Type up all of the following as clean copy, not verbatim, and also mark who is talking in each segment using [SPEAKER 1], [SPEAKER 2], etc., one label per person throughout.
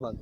[SPEAKER 1] بند۔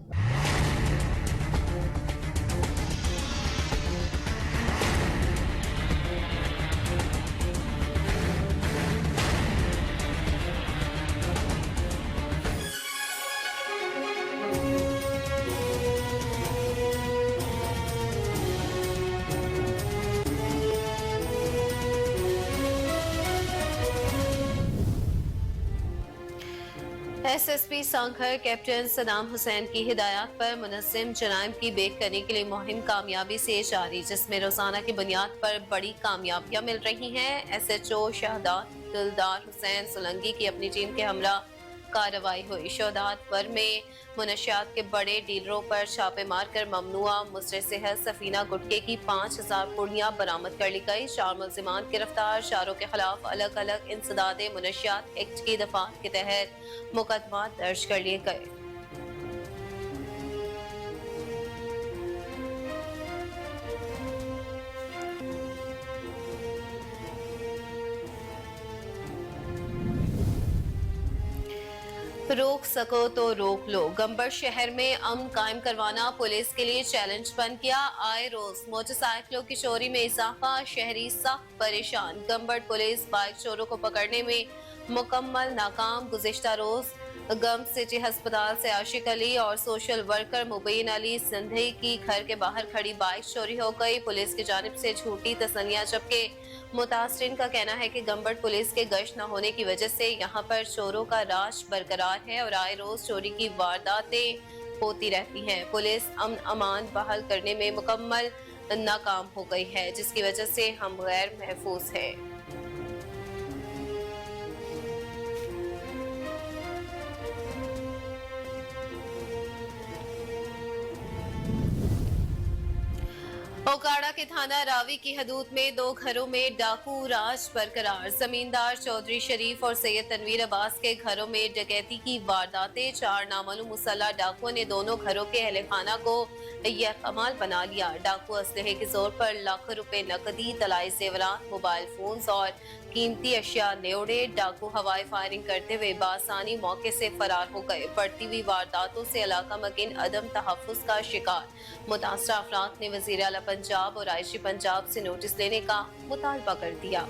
[SPEAKER 2] SSP सांखर captain Saddam Hussain की हिदायत पर मुनज़्ज़म जराइम की बेक करने के लिए मुहिम कामयाबी से जारी, जिसमें रोजाना की बुनियाद पर बड़ी कामयाबियां मिल रही हैं। SHO शहदाद दिलदार हुसैन सोलंकी की अपनी टीम के हमरा कार्रवाई हुई। शहदादपुर में मुनशियात के बड़े डीलरों पर छापे मार कर ममनुआ मुस्र सेहत सफीना गुटके की 5000 पुड़ियां बरामद कर ली गई। 4 मुल्जिमान गिरफ्तार। चारों के खिलाफ अलग अलग इंसदादे मुनशियात एक्ट की दफात के तहत मुकदमा दर्ज कर लिए गए। रोक सको तो रोक लो। गंबर शहर में अमन कायम करवाना पुलिस के लिए चैलेंज बन गया। आए रोज मोटरसाइकिलों की चोरी में इजाफा, शहरी सख्त परेशान। गंबर पुलिस बाइक चोरों को पकड़ने में मुकम्मल नाकाम। गुज़िश्ता रोज गम सिटी अस्पताल से आशिक अली और सोशल वर्कर मुबीन अली सिंधी की घर के बाहर खड़ी बाइक चोरी हो गई। पुलिस की जानिब से झूठी तसनियां, जबकि मुतासरीन का कहना है कि गंबड़ पुलिस के गश्त न होने की वजह से यहाँ पर चोरों का राज बरकरार है और आए रोज चोरी की वारदातें होती रहती हैं। पुलिस अमन अमान बहाल करने में मुकम्मल नाकाम हो गई है, जिसकी वजह से हम गैर महफूज हैं। ओकाड़ा के थाना रावी की हदूद में 2 घरों में डाकू राज बरकरार। जमींदार चौधरी शरीफ और सैयद तनवीर अब्बास के घरों में डकैती की वारदातें। 4 नामालूम मुसल्लह डाकुओं ने दोनों घरों के अहले खाना को यकमाल बना लिया। डाकू असलहे के जोर पर लाखों रुपए नकदी, तलाई जेवरात, मोबाइल फोन्स और कीमती अशिया ले उड़े। डाकू हवाई फायरिंग करते हुए बासानी मौके से फरार हो गए। बढ़ती हुई वारदातों से इलाका मकीन अदम तहफ्फुज का शिकार। मुतासरा अफराद ने वजीर आला पंजाब और IG पंजाब से नोटिस लेने का मुतालबा कर दिया।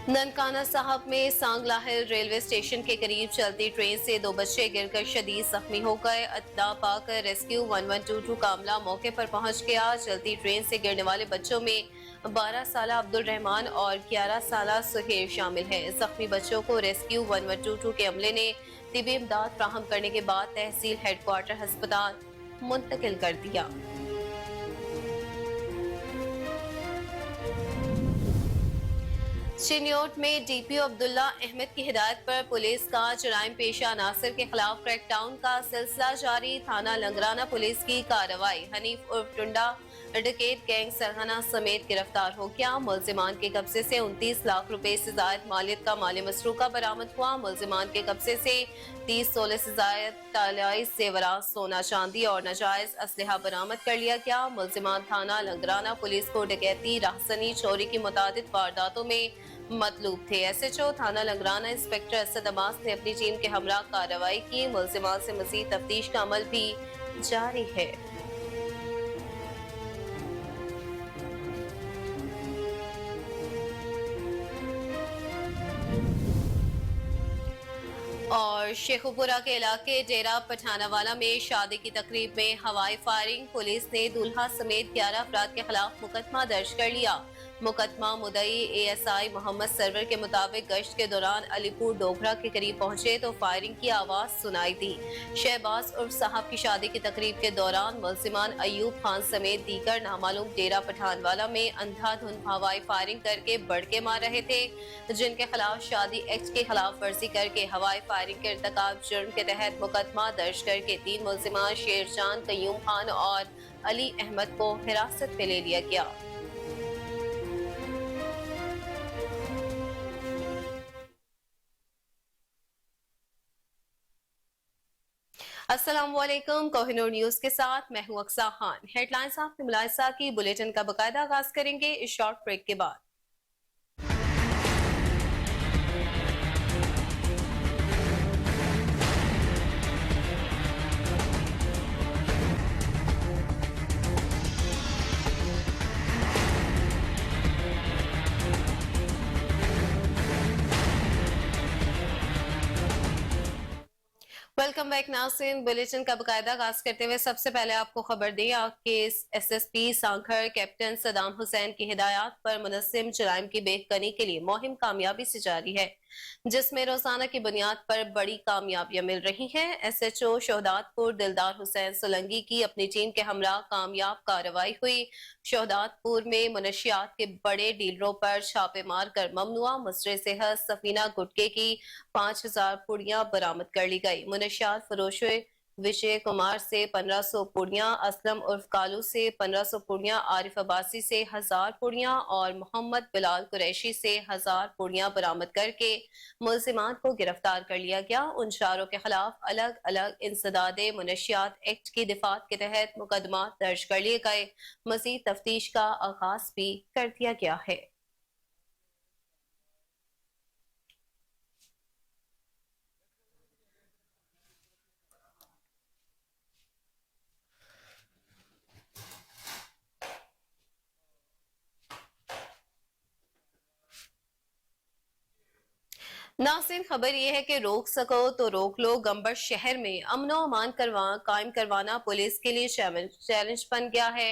[SPEAKER 2] ननकाना साहब में सांगलाहिल रेलवे स्टेशन के करीब चलती ट्रेन से 2 बच्चे गिरकर शदीद जख्मी हो गए। अत्ता पाकर रेस्क्यू 1122 का अमला मौके पर पहुंच गया। चलती ट्रेन से गिरने वाले बच्चों में 12 साला अब्दुल रहमान और 11 साला सुहेल शामिल हैं। जख्मी बच्चों को रेस्क्यू 1122 के अमले ने तिबी इमदाद फ्राहम करने के बाद तहसील हेडक्वार्टर अस्पताल मुंतकिल कर दिया। चिन्योट में DPO अब्दुल्ला अहमद की हिदायत पर पुलिस का जराइम पेशा अनासर के खिलाफ क्रैकडाउन का सिलसिला जारी। थाना लंगराना पुलिस की कार्रवाई। हनीफ उर्फ टुंडा डकैत गैंग सरहना समेत गिरफ्तार हो गया। मुल्जिमान के कब्जे से 29 लाख रुपए से जायद मालियत का माल मसरूका बरामद हुआ। मुल्जिमान के कब्जे से 30 तोले से जायद तलाई जेवरात, सोना चांदी और नाजायज असलहा बरामद कर लिया गया। मुल्जिमान थाना लंगराना पुलिस को डकैती, राहसनी, चोरी की मुतादिद वारदातों में मतलूब थे। SHO थाना लंगराना इंस्पेक्टर असद अब्बास ने अपनी टीम के हमरा कार्रवाई की। मुल्जिमान से मजीद तफ्तीश का अमल भी जारी है। और शेखुपुरा के इलाके डेरा पठानावाला में शादी की तकरीब में हवाई फायरिंग। पुलिस ने दूल्हा समेत 11 अफराद के खिलाफ मुकदमा दर्ज कर लिया। मुकदमा मुदई ASI मोहम्मद सरवर के मुताबिक गश्त के दौरान अलीपुर डोगरा के करीब पहुंचे तो फायरिंग की आवाज सुनाई दी। शहबाज उर्फ साहब की शादी की तकरीब के दौरान मुल्जिमान अयूब खान समेत दीगर नामालूम डेरा पठानवाला में अंधाधुंध हवाई फायरिंग करके बढ़के मार रहे थे, जिनके खिलाफ शादी एक्ट के खिलाफ वर्जी करके हवाई फायरिंग के इर्तिकाब जुर्म के तहत मुकदमा दर्ज करके 3 मुल्जिमान शेरजान, कयूम खान और अली अहमद को हिरासत में ले लिया गया। अस्सलामुअलैकुम, कोहिनूर न्यूज के साथ मैं हूं अक्सा खान। हेडलाइंस आपके मुलाहिजा की बुलेटिन का बकायदा आगाज करेंगे इस शॉर्ट ब्रेक के बाद। वेलकम बैक नाज़रीन। बुलेटिन का बाकायदा आगाज करते हुए सबसे पहले आपको खबर दी कि एसएसपी सांखर कैप्टन सदाम हुसैन की हिदायत पर मुनस्सिम जराइम की बेहतरी के लिए मुहिम कामयाबी से जारी है, जिसमें रोजाना की बुनियाद पर बड़ी कामयाबियां मिल रही हैं। एसएचओ शोहदातपुर दिलदार हुसैन सोलंगी की अपनी टीम के हमरा कामयाब कार्रवाई हुई। शोहदातपुर में मनशियात के बड़े डीलरों पर छापे मार कर ममनुआ मुसरे सेहत सफीना गुटके की 5,000 पुड़ियां बरामद कर ली गई। मुनशियात फरोश विजय कुमार से 1,500 पुड़ियां, असलम उर्फ कालू से 1,500 पुड़ियां, आरिफ अब्बासी से 1,000 पुड़ियां और मोहम्मद बिलाल कुरैशी से 1,000 पुड़ियां बरामद करके मुलजिमान को गिरफ्तार कर लिया गया। उन चारों के खिलाफ अलग अलग इंसदादे मुनशियात एक्ट की दिफात के तहत मुकदमा दर्ज कर लिए गए। मजीद तफ्तीश का आगाज भी कर दिया गया है। नाज़रीन, खबर यह है कि रोक सको तो रोक लो। गंबर शहर में अमनो अमान कायम करवाना पुलिस के लिए चैलेंज बन गया है।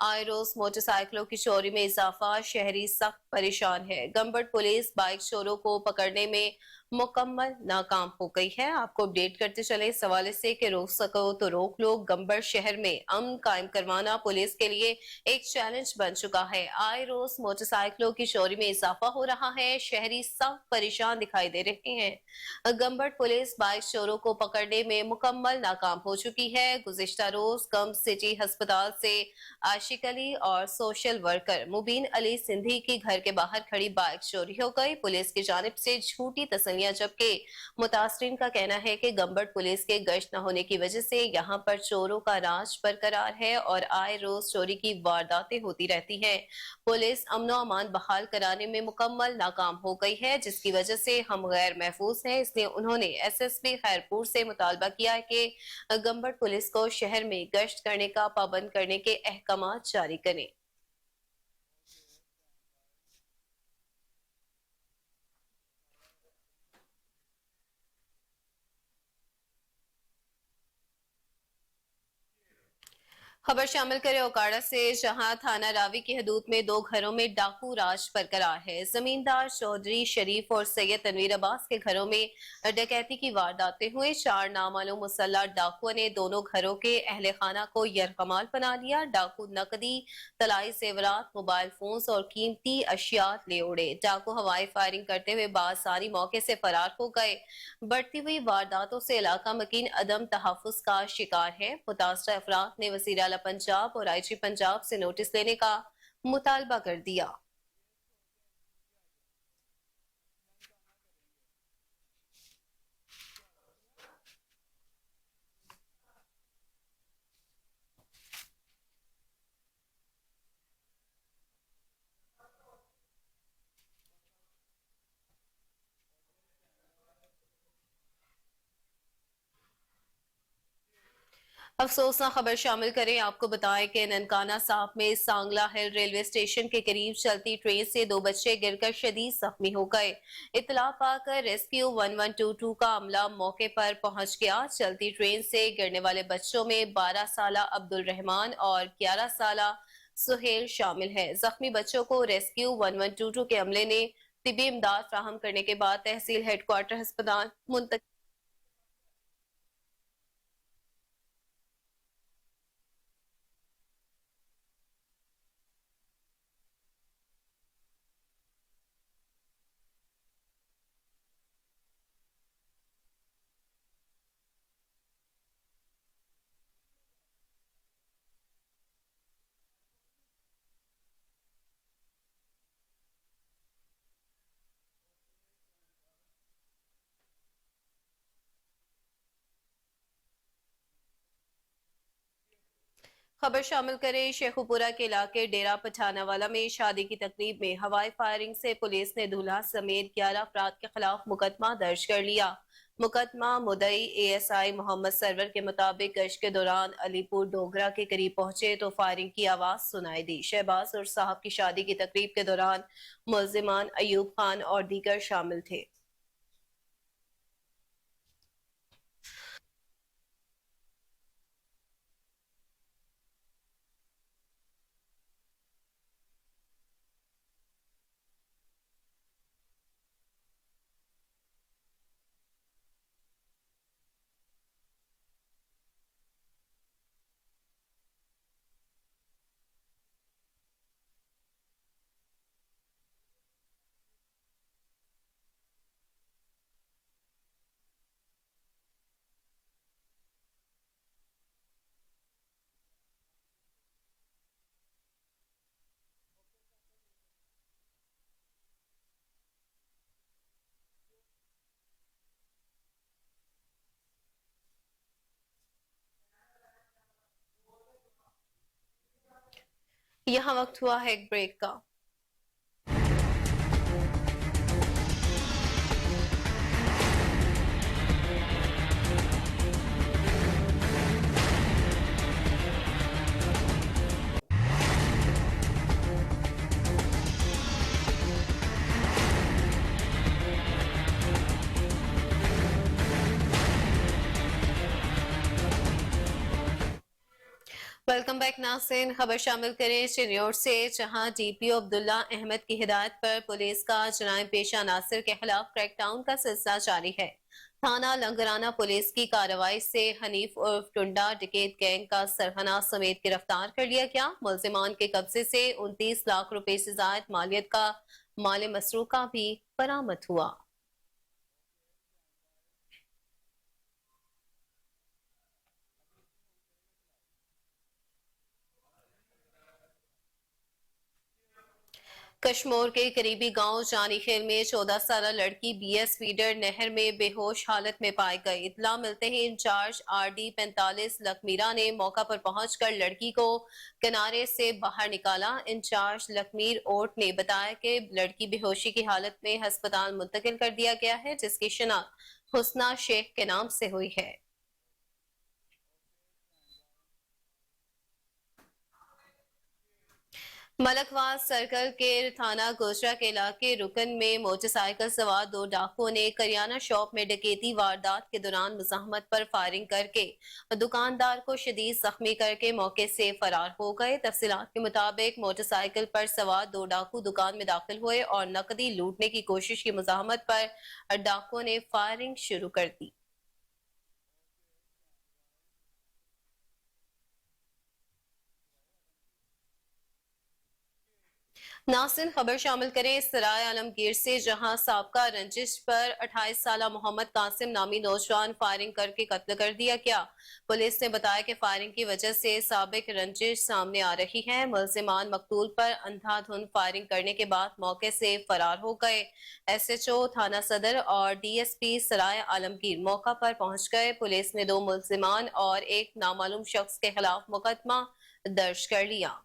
[SPEAKER 2] आए रोज मोटरसाइकिलों की चोरी में इजाफा, शहरी सख्त परेशान है। गंबड़ पुलिस बाइक चोरों को पकड़ने में मुकम्मल नाकाम हो गई है। आपको अपडेट करते चले इस हवाले से कि रोक सको तो रोक लो। गंबड़ शहर में अमन कायम करवाना पुलिस के लिए एक चैलेंज बन चुका है। आए रोज मोटरसाइकिलों की चोरी में इजाफा हो रहा है। शहरी सब परेशान दिखाई दे रहे हैं। गंबड़ पुलिस बाइक चोरों को पकड़ने में मुकम्मल नाकाम हो चुकी है। गुज़िश्ता रोज गम सिटी अस्पताल से आशिक अली और सोशल वर्कर मुबीन अली सिंधी की घर के बाहर खड़ी बाइक चोरी हो गई। पुलिस की जानिब से झूठी तसल्लियां, जबकि मुतासरीन का कहना है कि गंबड़ पुलिस के गश्त न होने की वजह से यहाँ पर चोरों का राज बरकरार है और आए रोज चोरी की वारदातें होती रहती हैं। पुलिस अमनो अमान बहाल कराने में मुकम्मल नाकाम हो गई है, जिसकी वजह से हम गैर महफूज हैं। इसलिए उन्होंने एसएसपी खैरपुर से मुतालबा किया है कि गंबड़ पुलिस को शहर में गश्त करने का पाबंद करने के अहकाम जारी करें। खबर शामिल करें ओकाड़ा से, जहां थाना रावी की हदूद में दो घरों में डाकू राज बरकरार है। जमींदार चौधरी शरीफ और सैयद तनवीर अब्बास के घरों में डकैती की वारदातें हुई। 4 नामालूम मुसल्लह डाकुओं ने दोनों घरों के अहले खाना को यरगमाल बना लिया। डाकू नकदी, तलाई जेवरात, मोबाइल फोन और कीमती अशियात ले उड़े। डाकू हवाई फायरिंग करते हुए बासानी मौके से फरार हो गए। बढ़ती हुई वारदातों से इलाका मकीन अदम तहफ़्फ़ुज़ का शिकार है। मुतासरा अफराद ने वज़ीर आला पंजाब और आईजी पंजाब से नोटिस लेने का मुतालबा कर दिया। अफसोसनाक खबर शामिल करें, आपको बताएं कि ननकाना साहब में सांगला हिल रेलवे स्टेशन के करीब चलती ट्रेन से 2 बच्चे गिरकर शदीद जख्मी हो गए। इतला पाकर रेस्क्यू 1122 का अमला मौके पर पहुंच गया। चलती ट्रेन से गिरने वाले बच्चों में 12 साला अब्दुल रहमान और 11 साला सुहेल शामिल है। जख्मी बच्चों को रेस्क्यू 1122 के अमले ने तिबी इमदाद फ्राहम करने के बाद तहसील हेडक्वार्टर अस्पताल मुंतकिल। खबर शामिल करें, शेखुपुरा के इलाके डेरा पठानावाला में शादी की तकरीब में हवाई फायरिंग से पुलिस ने दूल्हा समेत 11 अफराद के खिलाफ मुकदमा दर्ज कर लिया। मुकदमा मुदई एएसआई मोहम्मद सरवर के मुताबिक गश्त के दौरान अलीपुर डोगरा के करीब पहुंचे तो फायरिंग की आवाज सुनाई दी। शहबाज और साहब की शादी की तकरीब के दौरान मुलजिमान अयूब खान और दीगर शामिल थे। यहाँ वक्त हुआ है एक ब्रेक का। वेलकम बैक नाज़रीन, खबर शामिल करें चिन्नौर से, जहां डीपीओ अब्दुल्ला अहमद की हिदायत पर पुलिस का जराइम पेशा नासिर के खिलाफ क्रैकडाउन का सिलसिला जारी है। थाना लंगराना पुलिस की कार्रवाई से हनीफ उर्फ टुंडा डकैत गैंग का सरहना समेत गिरफ्तार कर लिया गया। मुल्जिमान के कब्जे से 29 लाख रुपए से ज्यादा मालियत का माल मसरूका भी बरामद हुआ। कश्मोर के करीबी गांव जानीखेल में 14 साल लड़की बीएस फीडर नहर में बेहोश हालत में पाई गई। इत्तला मिलते ही इंचार्ज आरडी 45 लखमीरा ने मौका पर पहुंचकर लड़की को किनारे से बाहर निकाला। इंचार्ज लखमीर ओट ने बताया कि लड़की बेहोशी की हालत में अस्पताल मुंतकिल कर दिया गया है, जिसकी शिनाख्त हुस्ना शेख के नाम से हुई है। मलकवास सर्कल के थाना गोजरा के इलाके रुकन में मोटरसाइकिल सवार 2 डाकुओं ने करियाना शॉप में डकैती वारदात के दौरान मुजाहमत पर फायरिंग करके दुकानदार को शदीद जख्मी करके मौके से फरार हो गए। तफसीलात के मुताबिक मोटरसाइकिल पर सवार 2 डाकू दुकान में दाखिल हुए और नकदी लूटने की कोशिश की मुजाहमत पर डाकुओं ने फायरिंग शुरू कर दी। नासिन, खबर शामिल करें सराय आलमगीर से, जहां साबका रंजिश पर 28 साल मोहम्मद कासिम नामी नौजवान फायरिंग करके कत्ल कर दिया गया। पुलिस ने बताया कि फायरिंग की वजह से साबिक रंजिश सामने आ रही है। मुल्जिमान मकतूल पर अंधाधुंध फायरिंग करने के बाद मौके से फरार हो गए। एसएचओ थाना सदर और डीएसपी सराय आलमगीर मौका पर पहुंच गए। पुलिस ने 2 मुल्जिमान और एक नामालूम शख्स के खिलाफ मुकदमा दर्ज कर लिया।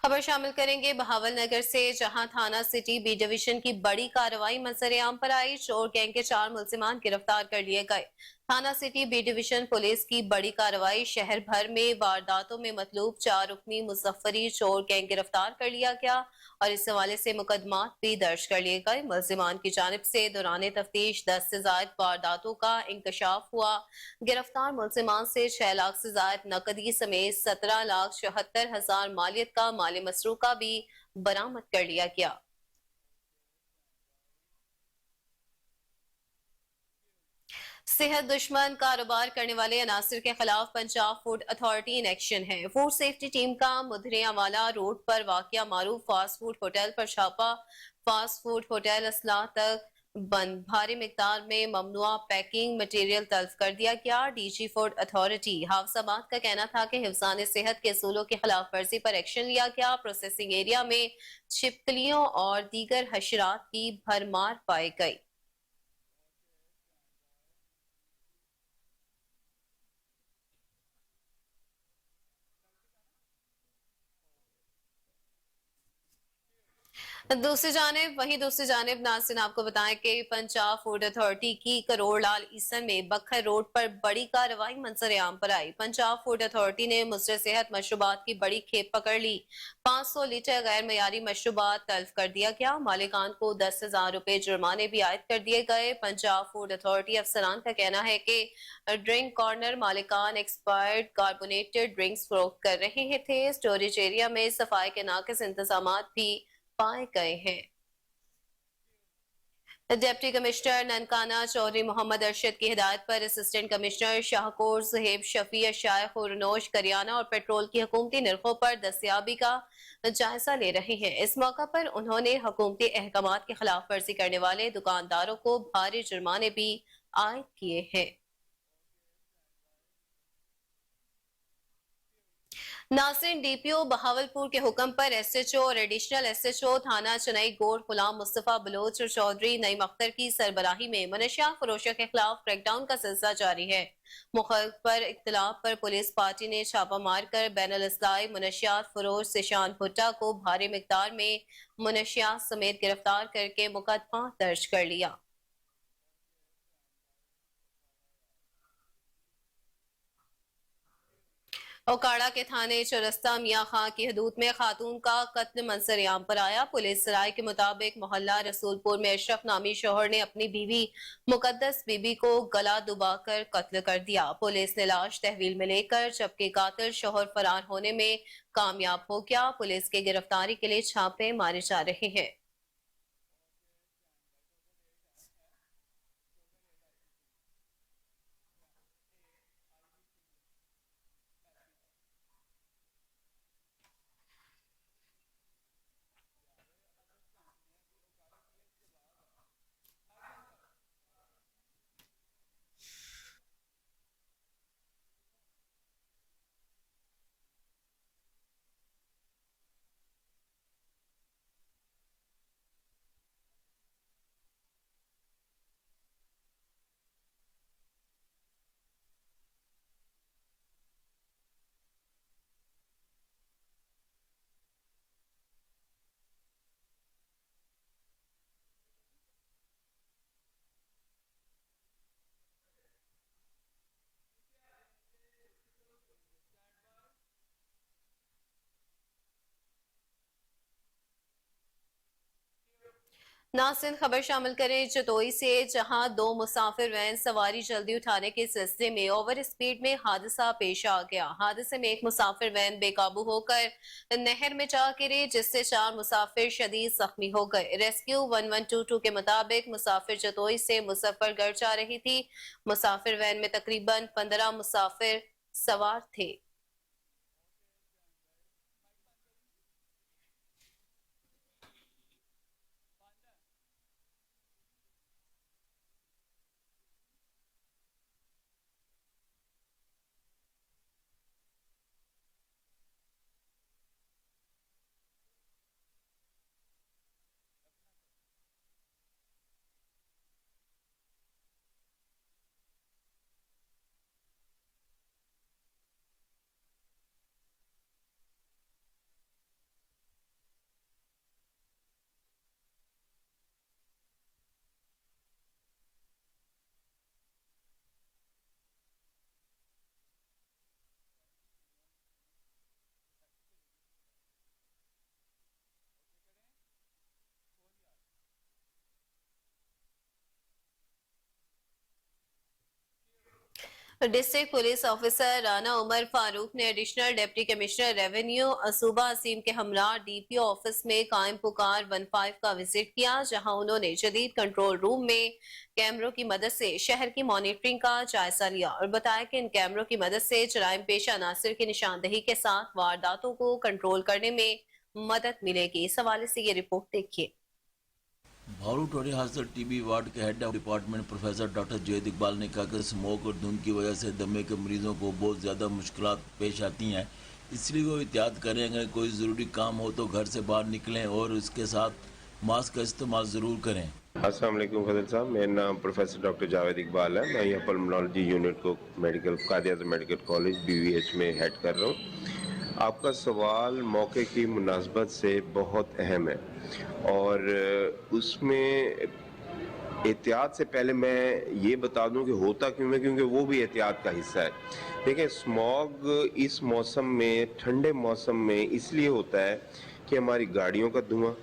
[SPEAKER 2] खबर शामिल करेंगे बहावल नगर से, जहां थाना सिटी बी डिवीजन की बड़ी कार्रवाई मंजर आम पर आई। चोर गैंग के 4 मुल्जिमान गिरफ्तार कर लिए गए। थाना सिटी बी डिवीजन पुलिस की बड़ी कार्रवाई, शहर भर में वारदातों में मतलूब 4 रुकनी मुजफ्फरी चोर गैंग गिरफ्तार कर लिया गया और इस हवाले से मुकदमा भी दर्ज कर लिए गए। मुल्जिमान की जानिब से दौरान तफ्तीश 10 से ज्यादा वारदातों का इंकशाफ हुआ। गिरफ्तार मुल्जिमान से 6 लाख से ज्यादा नकदी समेत 17,74,000 मालियत का माल मसरूका भी बरामद कर लिया गया। सेहत दुश्मन कारोबार करने वाले अनासिर के खिलाफ Punjab food authority in action है। फूड सेफ्टी टीम का मुदरे अवाला रोड पर वाकया मारूफ फास्ट फूड होटल पर छापा। फास्ट फूड होटल असला तक बंद, भारी मिकदार में ममनुआ पैकिंग मटेरियल तल्फ कर दिया गया। डीजी फूड अथॉरिटी हाफसाबाद का कहना था कि हिफ्जान सेहत के असूलों की खिलाफ वर्जी पर एक्शन लिया गया। प्रोसेसिंग एरिया में छिपकलियों और दीगर हशरात की भरमार पाई गई। दूसरी जानिब नाज़रीन आपको बताएं कि पंजाब फूड अथॉरिटी की करोड़ लाल ईसन में बखर रोड पर बड़ी कार्रवाई मंजर आम पर आई। पंजाब फूड अथॉरिटी ने मुस्तर सेहत मशरूबात की बड़ी खेप पकड़ ली। 500 लीटर गैर मयारी मशरूबात तल्फ कर दिया गया। मालिकान को 10,000 रुपए जुर्माने भी आयद कर दिए गए। पंजाब फूड अथॉरिटी अफसरान का कहना है कि ड्रिंक कॉर्नर मालिकान एक्सपायर्ड कार्बोनेटेड ड्रिंक्स फरोख्त कर रहे थे। स्टोरेज एरिया में सफाई के नाकिस इंतजाम भी पाए गए हैं। डिप्टी कमिश्नर ननकाना चौधरी मोहम्मद अरशद की हिदायत पर असिस्टेंट कमिश्नर शाहकोर सुहेब शफी अशाय खुरनोश करियाना और पेट्रोल की हुकूमती निर्खों पर दस्तयाबी का जायजा ले रहे हैं। इस मौका पर उन्होंने हुकूमती अहकामात की खिलाफ वर्जी करने वाले दुकानदारों को भारी जुर्माने भी आयद किए हैं। नासिर डीपीओ बहावलपुर के हुक्म पर एसएचओ और एडिशनल एसएचओ थाना चेन्नई गोड़ गुलाम मुस्तफा बलोच और चौधरी नईम अख्तर की सरबराही में मनशियात फरोशों के खिलाफ क्रैकडाउन का सिलसिला जारी है। मुखल्फ पर इख्तिलाफ पर पुलिस पार्टी ने छापा मारकर बैनुल इस्लाही मनशियात फरोश सिशान भुट्टा को भारी मिकदार में मनशियात समेत गिरफ्तार करके मुकदमा दर्ज कर लिया। ओकाड़ा के थाने चौरस्ता मियां खां की हदूद में खातून का कत्ल मंजर-ए-आम पर आया। पुलिस राय के मुताबिक मोहल्ला रसूलपुर में अशरफ नामी शोहर ने अपनी बीवी मुकद्दस बीबी को गला दुबाकर कत्ल कर दिया। पुलिस ने लाश तहवील में लेकर जबकि कातिल शोहर फरार होने में कामयाब हो गया। पुलिस के गिरफ्तारी के लिए छापे मारे जा रहे हैं। नासिर खबर शामिल करें जतोई से, जहां दो मुसाफिर वैन सवारी जल्दी उठाने के सिलसिले में ओवर स्पीड में हादसा पेश आ गया। हादसे में एक मुसाफिर वैन बेकाबू होकर नहर में जा गिरी, जिससे 4 मुसाफिर शदीद जख्मी हो गए। रेस्क्यू 1122 के मुताबिक मुसाफिर जतोई से मुजफ्फरगढ़ जा रही थी। मुसाफिर वैन में तकरीबन 15 मुसाफिर सवार थे। District police officer Rana Umar Farooq ने एडिशनल डिप्टी कमिश्नर रेवेन्यू असूबा असीम के हमरा डीपीओ ऑफिस में कायम पुकार 15 का विजिट किया, जहां उन्होंने जदीद कंट्रोल रूम में कैमरों की मदद से शहर की मॉनिटरिंग का जायजा लिया और बताया कि इन कैमरों की मदद से जराइम पेशा अनासर की निशानदही के साथ वारदातों को कंट्रोल करने में मदद मिलेगी। इस हवाले से ये रिपोर्ट देखिए।
[SPEAKER 1] भारू टोरी हादसा टीबी वार्ड के head of department professor doctor Zaid Iqbal ने कहा कि स्मोक और धुंध की वजह से दमे के मरीजों को बहुत ज़्यादा मुश्किलात पेश आती हैं, इसलिए वो एहतियात करें। अगर कोई ज़रूरी काम हो तो घर से बाहर निकलें और उसके साथ मास्क का इस्तेमाल ज़रूर करें।
[SPEAKER 3] अस्सलाम वालेकुम फजल साहब, मेरा नाम प्रोफेसर डॉक्टर जावेद इकबाल है। मैं यहाँ पल्मोनोलॉजी यूनिट को कादियात मेडिकल कॉलेज BVH में हेड कर रहा हूँ। आपका सवाल मौके की मुनासबत से बहुत अहम है और उसमें एहतियात से पहले मैं ये बता दूं कि होता क्यों है, क्योंकि वो भी एहतियात का हिस्सा है। देखिए, स्मॉग इस मौसम में, ठंडे मौसम में इसलिए होता है कि हमारी गाड़ियों का धुआं,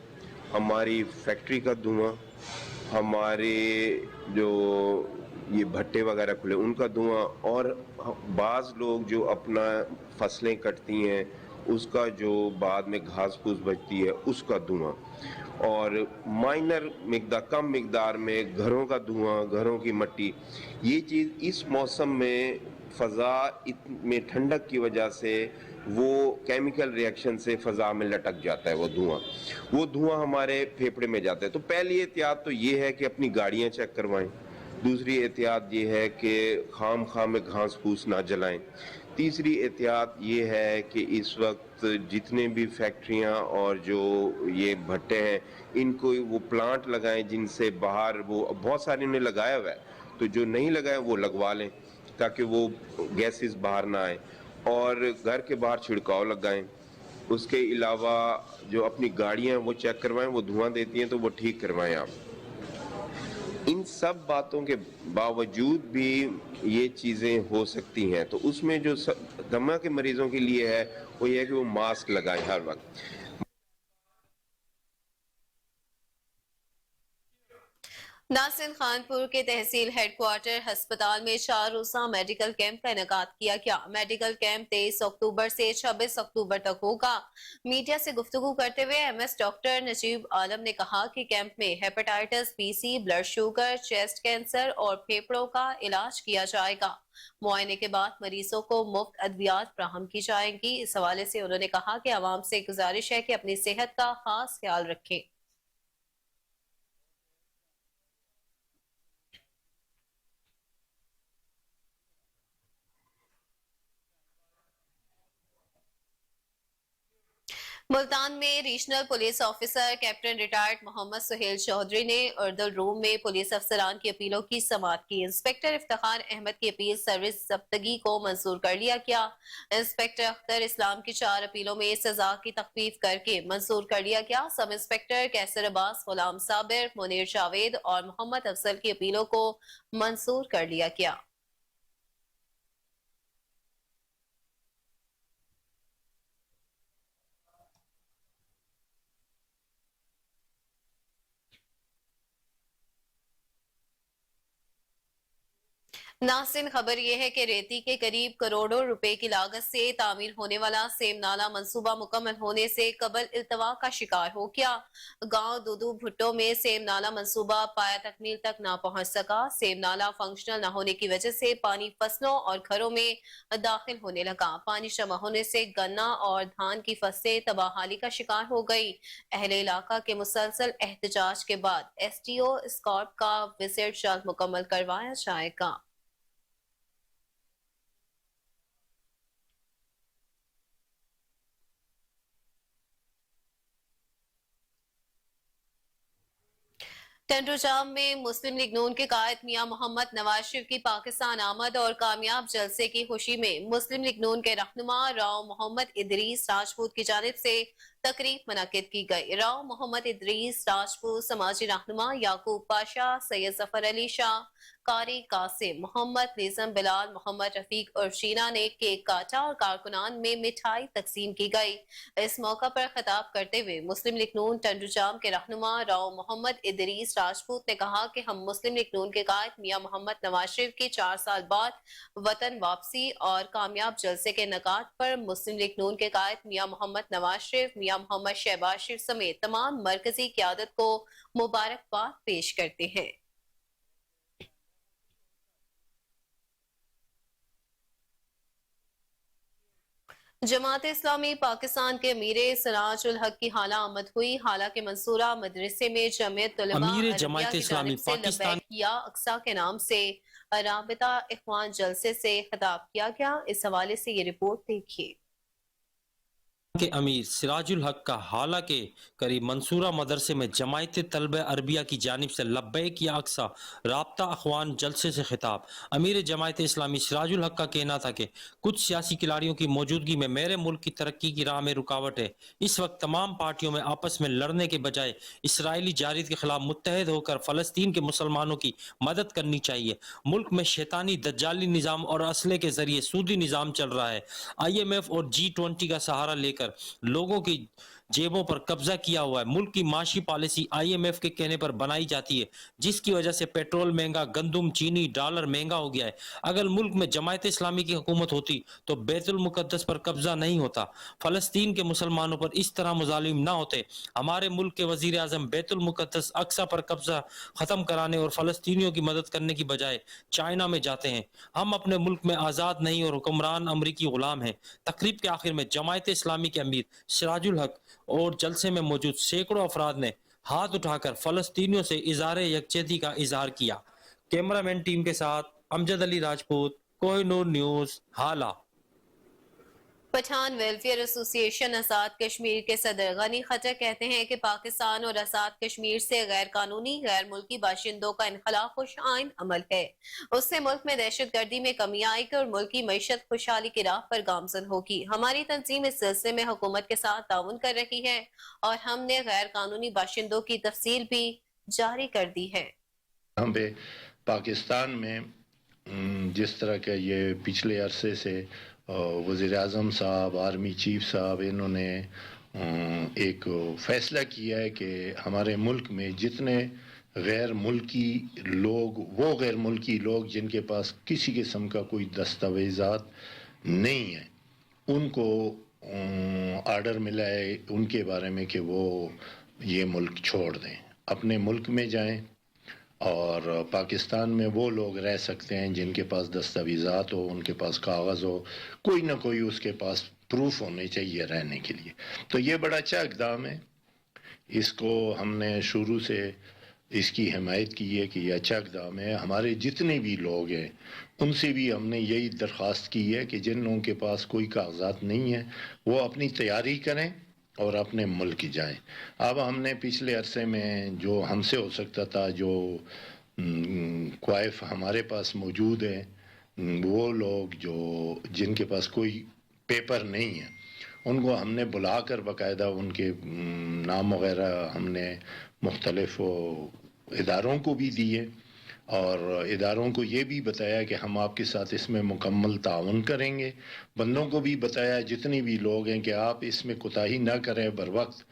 [SPEAKER 3] हमारी फैक्ट्री का धुआं, हमारे जो ये भट्टे वगैरह खुले उनका धुआं, और बाज़ लोग जो अपना फसलें कटती हैं उसका जो बाद में घास फूस बचती है उसका धुआं, और माइनर कम मिकदार में घरों का धुआं, घरों की मट्टी। ये चीज़ इस मौसम में फ़ज़ा में ठंडक की वजह से वो केमिकल रिएक्शन से फ़ज़ा में लटक जाता है वो धुआं हमारे फेफड़े में जाता है। तो पहली एहतियात तो ये है कि अपनी गाड़ियाँ चेक करवाएं। दूसरी एहतियात ये है कि खाम में घास फूस ना जलाएं। تیسری احتیاط یہ ہے کہ اس وقت جتنے بھی فیکٹریاں اور جو یہ بھٹے ہیں ان کو وہ پلانٹ لگائیں جن سے باہر، وہ بہت سارے نے لگایا ہوا ہے، تو جو نہیں لگائے وہ لگوا لیں تاکہ وہ گیسز باہر نہ آئیں، اور گھر کے باہر چھڑکاؤ لگائیں۔ اس کے علاوہ جو اپنی گاڑیاں وہ چیک کروائیں، وہ دھواں دیتی ہیں تو وہ ٹھیک کروائیں آپ۔ ان سب باتوں کے باوجود بھی یہ چیزیں ہو سکتی ہیں، تو اس میں جو دمہ کے مریضوں کے لیے ہے وہ یہ ہے کہ وہ ماسک لگائیں ہر وقت۔
[SPEAKER 2] ناصر خانپور کے تحصیل ہیڈ کوارٹر ہسپتال میں 4 روزہ میڈیکل کیمپ کا انعقاد کیا گیا۔ میڈیکل کیمپ 23 اکتوبر سے 26 اکتوبر تک ہوگا۔ میڈیا سے گفتگو کرتے ہوئے MS ڈاکٹر نجیب عالم نے کہا کہ کیمپ میں hepatitis B C, blood sugar, chest cancer اور پھیپھڑوں کا علاج کیا جائے گا۔ معائنے کے بعد مریضوں کو مفت ادویات فراہم کی جائیں گی۔ اس حوالے سے انہوں نے کہا کہ عوام سے گزارش ہے کہ اپنی صحت کا خاص خیال رکھیں۔ ملتان میں regional police officer captain retired Muhammad Sohail Chaudhry نے اردو روم میں پولیس افسران کی اپیلوں کی سماعت کی۔ انسپکٹر افتخار احمد کی اپیل سروس ضبطگی کو منظور کر لیا گیا۔ انسپکٹر اختر اسلام کی 4 اپیلوں میں سزا کی تخفیف کر کے منظور کر لیا گیا۔ سب انسپکٹر کیسر عباس، غلام صابر، منیر جاوید اور محمد افضل کی اپیلوں کو منظور کر لیا گیا۔ ناظرین، خبر یہ ہے کہ ریتی کے قریب کروڑوں روپے کی لاگت سے تعمیر ہونے والا سیم نالہ منصوبہ مکمل ہونے سے قبل التوا کا شکار ہو گیا۔ گاؤں دودو بھٹو میں سیم نالہ منصوبہ پایا تکمیل تک نہ پہنچ سکا۔ سیم نالہ فنکشنل نہ ہونے کی وجہ سے پانی فصلوں اور گھروں میں داخل ہونے لگا۔ پانی جمع ہونے سے گنا اور دھان کی فصلیں تباہی کا شکار ہو گئی۔ اہل علاقہ کے مسلسل احتجاج کے بعد SDO اسکارپ کا وزٹ جلد مکمل کروایا جائے گا۔ ٹنڈو جام میں مسلم لیگ نون کے قائد میاں محمد نواز شریف کی پاکستان آمد اور کامیاب جلسے کی خوشی میں مسلم لیگ نون کے رہنما راؤ محمد ادریس راجپوت کی جانب سے تقریب منعقد کی گئی۔ راؤ محمد ادریس راجپوت، سماجی رہنما یعقوب پاشا، سید ظفر علی شاہ، قاری قاسم، محمد نظم بلال، محمد رفیق اور شینا نے کیک کاٹا اور کارکنان میں مٹھائی تقسیم کی گئی۔ اس موقع پر خطاب کرتے ہوئے مسلم لیگ نون ٹنڈو جام کے رہنما راؤ محمد ادریس راجپوت نے کہا کہ ہم مسلم لیگ نون کے قائد میاں محمد نواز شریف کی 4 سال بعد وطن واپسی اور کامیاب جلسے کے انعقاد پر مسلم لیگ نون کے قائد میاں محمد نواز شریف، میاں محمد شہباز شریف سمیت تمام مرکزی قیادت کو مبارکباد پیش کرتے ہیں۔ جماعت اسلامی پاکستان کے امیر سراج الحق کی حالہ آمد ہوئی۔ حالانکہ منصورہ مدرسے میں جمعیت طلباء
[SPEAKER 4] امیر
[SPEAKER 2] عربیہ
[SPEAKER 4] جماعت
[SPEAKER 2] کی
[SPEAKER 4] اسلامی
[SPEAKER 2] جانب سے
[SPEAKER 4] پاکستان
[SPEAKER 2] لبیک یا اقصی کے نام سے رابطہ اخوان جلسے سے خطاب کیا گیا۔ اس حوالے سے یہ رپورٹ دیکھیے۔
[SPEAKER 4] کے امیر سراج الحق کا حالانکہ قریب منصورہ مدرسے میں جماعت طلبہ عربیہ کی جانب سے لبیک یا اقصی رابطہ اخوان جلسے سے خطاب۔ امیر جماعت اسلامی سراج الحق کا کہنا تھا کہ کچھ سیاسی کھلاڑیوں کی موجودگی میں میرے ملک کی ترقی کی راہ میں رکاوٹ ہے۔ اس وقت تمام پارٹیوں میں آپس میں لڑنے کے بجائے اسرائیلی جارحیت کے خلاف متحد ہو کر فلسطین کے مسلمانوں کی مدد کرنی چاہیے۔ ملک میں شیطانی دجالی نظام اور اسلحے کے ذریعے سودی نظام چل رہا ہے۔ IMF اور G20 کا سہارا لے کر لوگوں کی جیبوں پر قبضہ کیا ہوا ہے۔ ملک کی معاشی پالیسی IMF کے کہنے پر بنائی جاتی ہے، جس کی وجہ سے پیٹرول مہنگا، گندم، چینی، ڈالر مہنگا ہو گیا ہے۔ اگر ملک میں جماعت اسلامی کی حکومت ہوتی تو بیت المقدس پر قبضہ نہیں ہوتا، فلسطین کے مسلمانوں پر اس طرح مظالم نہ ہوتے۔ ہمارے ملک کے وزیر اعظم بیت المقدس اقصی پر قبضہ ختم کرانے اور فلسطینیوں کی مدد کرنے کی بجائے چائنا میں جاتے ہیں۔ ہم اپنے ملک میں آزاد نہیں اور حکمران امریکی غلام ہیں۔ تقریب کے آخر میں جماعت اسلامی کے امیر سراج الحق اور جلسے میں موجود سینکڑوں افراد نے ہاتھ اٹھا کر فلسطینیوں سے اظہار یکجہتی کا اظہار کیا۔ کیمرہ مین ٹیم کے ساتھ امجد علی راجپوت، کوہ نور نیوز، حالہ۔
[SPEAKER 2] پٹھان ویلفیئر ایسوسی ایشن آزاد کشمیر کے صدر غنی خٹک کہتے ہیں کہ پاکستان اور آزاد کشمیر سے غیر قانونی غیر ملکی باشندوں کا انخلا خوش آئند عمل ہے۔ اس سے ملک میں دہشت گردی میں کمی آئے گی اور ملکی معیشت خوشحالی کی راہ پر گامزن ہوگی۔ ہماری تنظیم اس سلسلے میں حکومت کے ساتھ تعاون کر رہی ہے اور ہم نے غیر قانونی باشندوں کی تفصیل بھی جاری کر دی ہے۔
[SPEAKER 5] ہم پہ پاکستان میں جس طرح کے یہ پچھلے عرصے سے وزیر اعظم صاحب، آرمی چیف صاحب، انہوں نے ایک فیصلہ کیا ہے کہ ہمارے ملک میں جتنے غیر ملکی لوگ، وہ غیر ملکی لوگ جن کے پاس کسی قسم کا کوئی دستاویزات نہیں ہے، ان کو آرڈر ملا ہے ان کے بارے میں کہ وہ یہ ملک چھوڑ دیں، اپنے ملک میں جائیں، اور پاکستان میں وہ لوگ رہ سکتے ہیں جن کے پاس دستاویزات ہو، ان کے پاس کاغذ ہو، کوئی نہ کوئی اس کے پاس پروف ہونے چاہیے رہنے کے لیے۔ تو یہ بڑا اچھا اقدام ہے، اس کو ہم نے شروع سے اس کی حمایت کی ہے کہ یہ اچھا اقدام ہے۔ ہمارے جتنے بھی لوگ ہیں ان سے بھی ہم نے یہی درخواست کی ہے کہ جن لوگوں کے پاس کوئی کاغذات نہیں ہیں وہ اپنی تیاری کریں اور اپنے ملک جائیں۔ اب ہم نے پچھلے عرصے میں جو ہم سے ہو سکتا تھا، جو کوائف ہمارے پاس موجود ہیں، وہ لوگ جو جن کے پاس کوئی پیپر نہیں ہے، ان کو ہم نے بلا کر باقاعدہ ان کے نام وغیرہ ہم نے مختلف اداروں کو بھی دیے، اور اداروں کو یہ بھی بتایا کہ ہم آپ کے ساتھ اس میں مکمل تعاون کریں گے۔ بندوں کو بھی بتایا، جتنے بھی لوگ ہیں، کہ آپ اس میں کوتاہی نہ کریں، بر وقت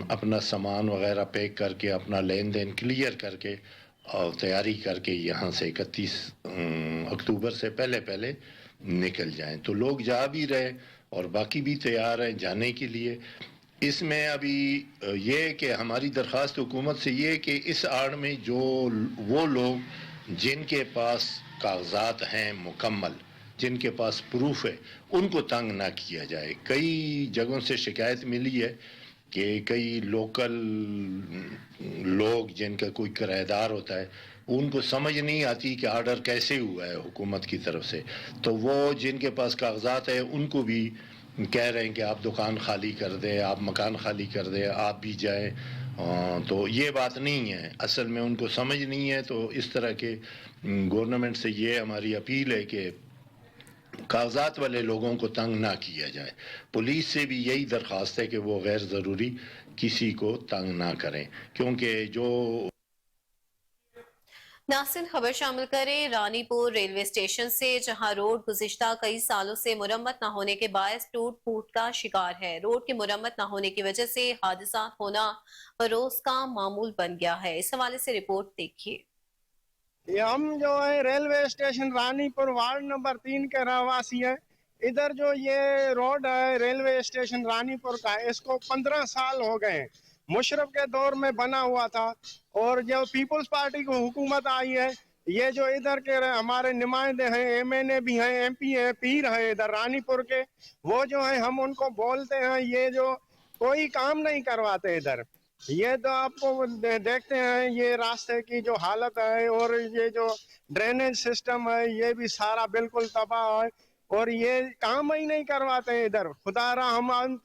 [SPEAKER 5] اپنا سامان وغیرہ پیک کر کے، اپنا لین دین کلیئر کر کے اور تیاری کر کے یہاں سے 31 اکتوبر سے پہلے نکل جائیں۔ تو لوگ جا بھی رہے اور باقی بھی تیار ہیں جانے کے لیے۔ اس میں ابھی یہ کہ ہماری درخواست حکومت سے یہ کہ اس آڑ میں جو وہ لوگ جن کے پاس کاغذات ہیں مکمل، جن کے پاس پروف ہے، ان کو تنگ نہ کیا جائے۔ کئی جگہوں سے شکایت ملی ہے کہ کئی لوکل لوگ جن کا کوئی کرایہ دار ہوتا ہے، ان کو سمجھ نہیں آتی کہ آرڈر کیسے ہوا ہے حکومت کی طرف سے، تو وہ جن کے پاس کاغذات ہیں ان کو بھی کہہ رہے ہیں کہ آپ دکان خالی کر دیں، آپ مکان خالی کر دیں، آپ بھی جائیں۔ تو یہ بات نہیں ہے، اصل میں ان کو سمجھ نہیں ہے۔ تو اس طرح کے گورنمنٹ سے یہ ہماری اپیل ہے کہ کاغذات والے لوگوں کو تنگ نہ کیا جائے۔ پولیس سے بھی یہی درخواست ہے کہ وہ غیر ضروری کسی کو تنگ نہ کریں، کیونکہ جو
[SPEAKER 2] ناصرین خبر شامل کریں رانی پور ریلوے اسٹیشن سے، جہاں روڈ گزشتہ کئی سالوں سے مرمت نہ ہونے کے باعث ٹوٹ پھوٹ کا شکار ہے۔ روڈ کی مرمت نہ ہونے کی وجہ سے حادثات ہونا روز کا معمول بن گیا ہے۔ اس حوالے سے رپورٹ دیکھیے۔
[SPEAKER 6] یہ ہم جو ہے ریلوے اسٹیشن رانی پور وارڈ نمبر 3 کے رہواسی ہیں۔ ادھر جو یہ روڈ ہے ریلوے اسٹیشن رانی پور کا، اس کو 15 سال ہو گئے ہیں۔ مشرف کے دور میں بنا ہوا تھا، اور جو پیپلز پارٹی کو حکومت آئی ہے، یہ جو ادھر کے ہمارے نمائندے ہیں، ایم این اے بھی ہیں، ایم پی ہیں، پیر ہیں ادھر رانی پور کے، وہ جو ہیں ہم ان کو بولتے ہیں، یہ جو کوئی کام نہیں کرواتے ادھر۔ یہ تو آپ کو دیکھتے ہیں یہ راستے کی جو حالت ہے، اور یہ جو ڈرینیج سسٹم ہے یہ بھی سارا بالکل تباہ ہے، اور یہ کام ہی نہیں کرواتے ادھر۔ خدا را ہم